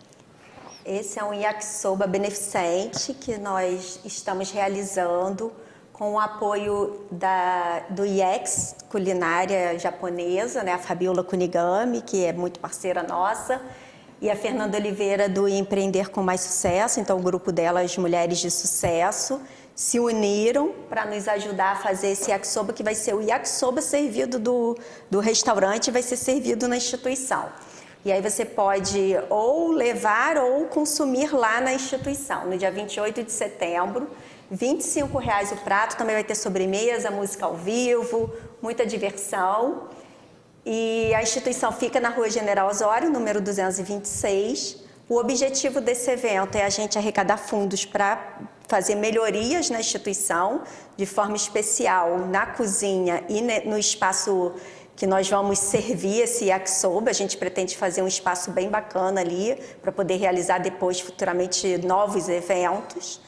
Esse é um yakisoba beneficente que nós estamos realizando com o apoio do IEX, culinária japonesa, né? A Fabiola Kunigami, que é muito parceira nossa, e a Fernanda Oliveira do Empreender com Mais Sucesso. Então, o grupo dela, as Mulheres de Sucesso, se uniram para nos ajudar a fazer esse yakisoba, que vai ser o yakisoba servido do restaurante, vai ser servido na instituição. E aí você pode ou levar ou consumir lá na instituição, no dia 28 de setembro, R$ 25,00 o prato, também vai ter sobremesa, música ao vivo, muita diversão. E a instituição fica na Rua General Osório, número 226. O objetivo desse evento é a gente arrecadar fundos para fazer melhorias na instituição, de forma especial na cozinha e no espaço que nós vamos servir esse yakisoba. A gente pretende fazer um espaço bem bacana ali, para poder realizar depois, futuramente, novos eventos.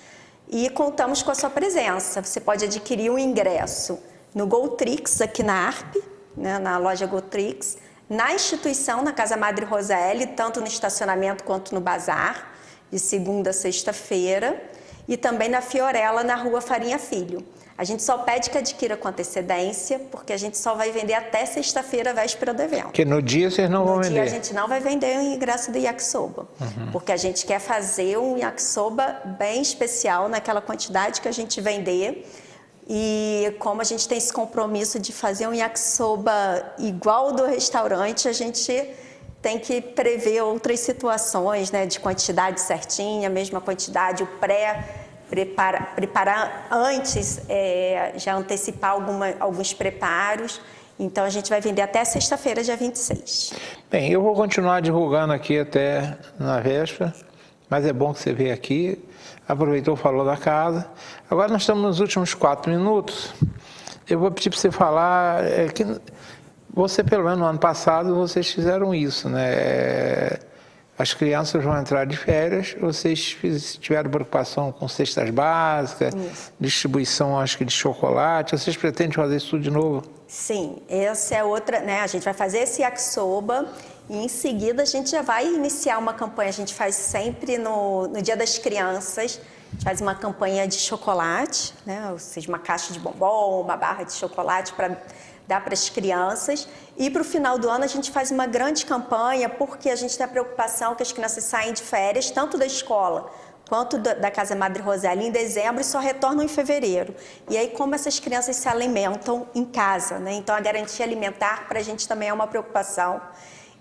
E contamos com a sua presença. Você pode adquirir um ingresso no Goltrix, aqui na ARP, né, na loja Goltrix, na instituição, na Casa Madre Roseli, tanto no estacionamento quanto no bazar, de segunda a sexta-feira, e também na Fiorella, na Rua Farinha Filho. A gente só pede que adquira com antecedência, porque a gente só vai vender até sexta-feira, véspera do evento. Porque no dia vocês não vão vender? No dia a gente não vai vender o ingresso do yakisoba, porque a gente quer fazer um yakisoba bem especial naquela quantidade que a gente vender. E como a gente tem esse compromisso de fazer um yakisoba igual ao do restaurante, a gente tem que prever outras situações, né, de quantidade certinha, mesma quantidade, o preparar antes, já antecipar alguns preparos. Então, a gente vai vender até sexta-feira, dia 26. Bem, eu vou continuar divulgando aqui até na véspera, mas é bom que você veio aqui, aproveitou, falou da casa. Agora nós estamos nos últimos 4 minutos. Eu vou pedir para você falar que você, pelo menos no ano passado, vocês fizeram isso, né? As crianças vão entrar de férias, vocês tiveram preocupação com cestas básicas, distribuição, acho que de chocolate. Vocês pretendem fazer isso tudo de novo? Sim, essa é outra, né? A gente vai fazer esse yakisoba e em seguida a gente já vai iniciar uma campanha. A gente faz sempre no Dia das Crianças, a gente faz uma campanha de chocolate, né? Ou seja, uma caixa de bombom, uma barra de chocolate para dar para as crianças. E para o final do ano a gente faz uma grande campanha, porque a gente tem a preocupação que as crianças saem de férias, tanto da escola quanto da Casa Madre Roseli, em dezembro, e só retornam em fevereiro. E aí, como essas crianças se alimentam em casa, né? Então, a garantia alimentar para a gente também é uma preocupação.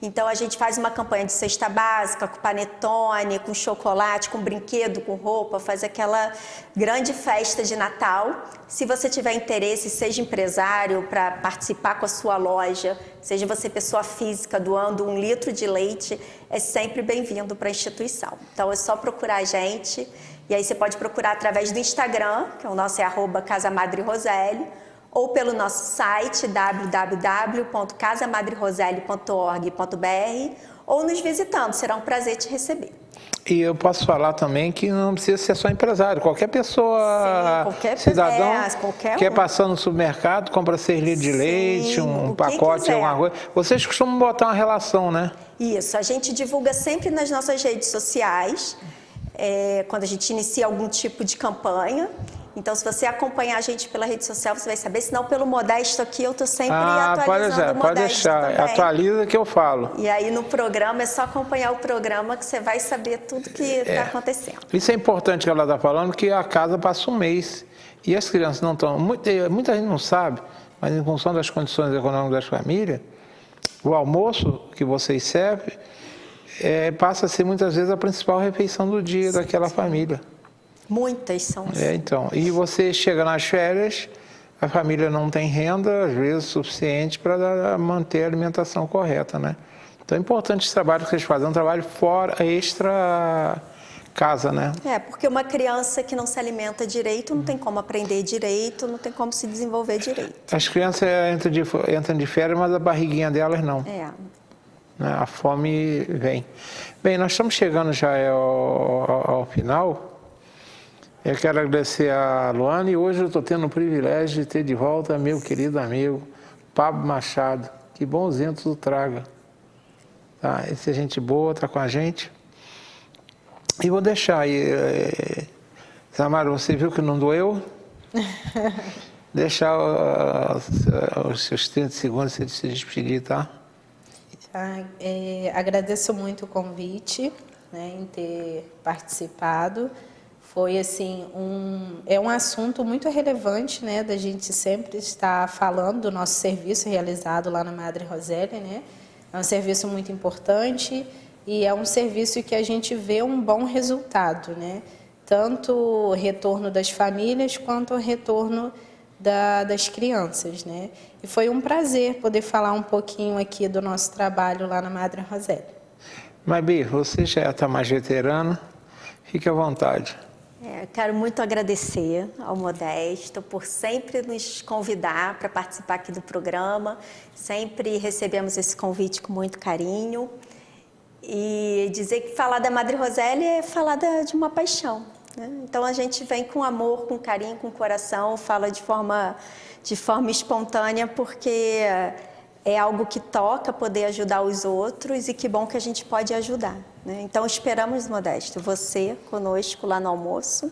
Então, a gente faz uma campanha de cesta básica, com panetone, com chocolate, com brinquedo, com roupa, faz aquela grande festa de Natal. Se você tiver interesse, seja empresário, para participar com a sua loja, seja você pessoa física, doando 1 litro de leite, é sempre bem-vindo para a instituição. Então, é só procurar a gente, e aí você pode procurar através do Instagram, que o nosso é @casamadreroseli, ou pelo nosso site www.casamadreroseli.org.br, ou nos visitando, será um prazer te receber. E eu posso falar também que não precisa ser só empresário, qualquer pessoa, qualquer cidadão, qualquer que é um. passando no supermercado, compra 6 litros de leite, um pacote, quiser. alguma coisa. Vocês costumam botar uma relação, né? Isso, a gente divulga sempre nas nossas redes sociais, quando a gente inicia algum tipo de campanha. Então, se você acompanhar a gente pela rede social, você vai saber. Senão, pelo Modesto aqui, eu estou sempre atualizando o Modesto pode deixar. também. Atualiza que eu falo. E aí, no programa, é só acompanhar o programa que você vai saber tudo que está acontecendo. Isso é importante que ela está falando, que a casa passa um mês e as crianças não estão... Muita gente não sabe, mas em função das condições econômicas das famílias, o almoço que vocês servem passa a ser, muitas vezes, a principal refeição do dia daquela família. Muitas são assim. Então, e você chega nas férias, a família não tem renda, às vezes, suficiente para manter a alimentação correta, né? Então, é importante esse trabalho que vocês fazem, um trabalho fora, extra casa, né? Porque uma criança que não se alimenta direito não tem como aprender direito, não tem como se desenvolver direito. As crianças entram de férias, mas a barriguinha delas não. Né? A fome vem. Bem, nós estamos chegando já ao final. Eu quero agradecer a Luana e hoje eu estou tendo o privilégio de ter de volta meu querido amigo Pablo Machado. Que bonzinho tu traga. Tá? Esse é gente boa, está com a gente. E vou deixar aí. Samara, você viu que não doeu? Deixar os seus 30 segundos para se despedir, tá? Agradeço muito o convite, né, em ter participado. Foi assim, um assunto muito relevante, né, da gente sempre estar falando do nosso serviço realizado lá na Madre Roseli, né? É um serviço muito importante e é um serviço que a gente vê um bom resultado, né? Tanto o retorno das famílias quanto o retorno das crianças, né? E foi um prazer poder falar um pouquinho aqui do nosso trabalho lá na Madre Roseli. Mabi, você já está mais veterana, fique à vontade. Eu quero muito agradecer ao Modesto por sempre nos convidar para participar aqui do programa. Sempre recebemos esse convite com muito carinho. E dizer que falar da Madre Roseli é falar de uma paixão. né? Então a gente vem com amor, com carinho, com coração, fala de forma espontânea, porque é algo que toca poder ajudar os outros e que bom que a gente pode ajudar, né? Então esperamos, Modesto, você conosco lá no almoço,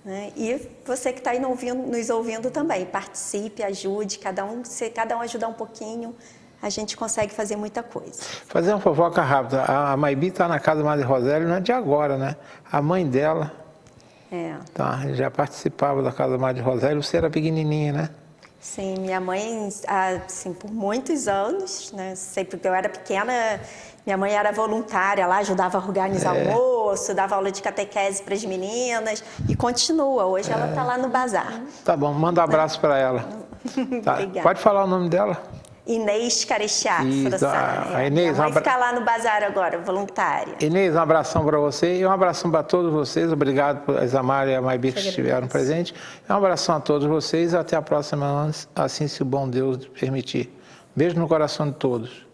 né? E você que está aí nos ouvindo também, participe, ajude, se cada um ajudar um pouquinho, a gente consegue fazer muita coisa. Fazer uma fofoca rápida, a Maibi está na casa da Madre Rosélia, não é de agora, né? A mãe dela já participava da casa da Madre Rosélia, você era pequenininha, né? Sim, minha mãe, assim, por muitos anos, né, sempre que eu era pequena, minha mãe era voluntária lá, ajudava a organizar almoço, dava aula de catequese para as meninas e continua. Hoje ela está lá no bazar. Tá bom, manda um abraço para ela. Tá. Obrigada. Pode falar o nome dela? Inês Carechiá, a Inês, minha mãe fica lá no bazar agora, voluntária. Inês, um abração para você e um abração para todos vocês. Obrigado por Isamar e a Maibi que estiveram presentes. Um abração a todos vocês. Até a próxima, assim se o bom Deus permitir. Beijo no coração de todos.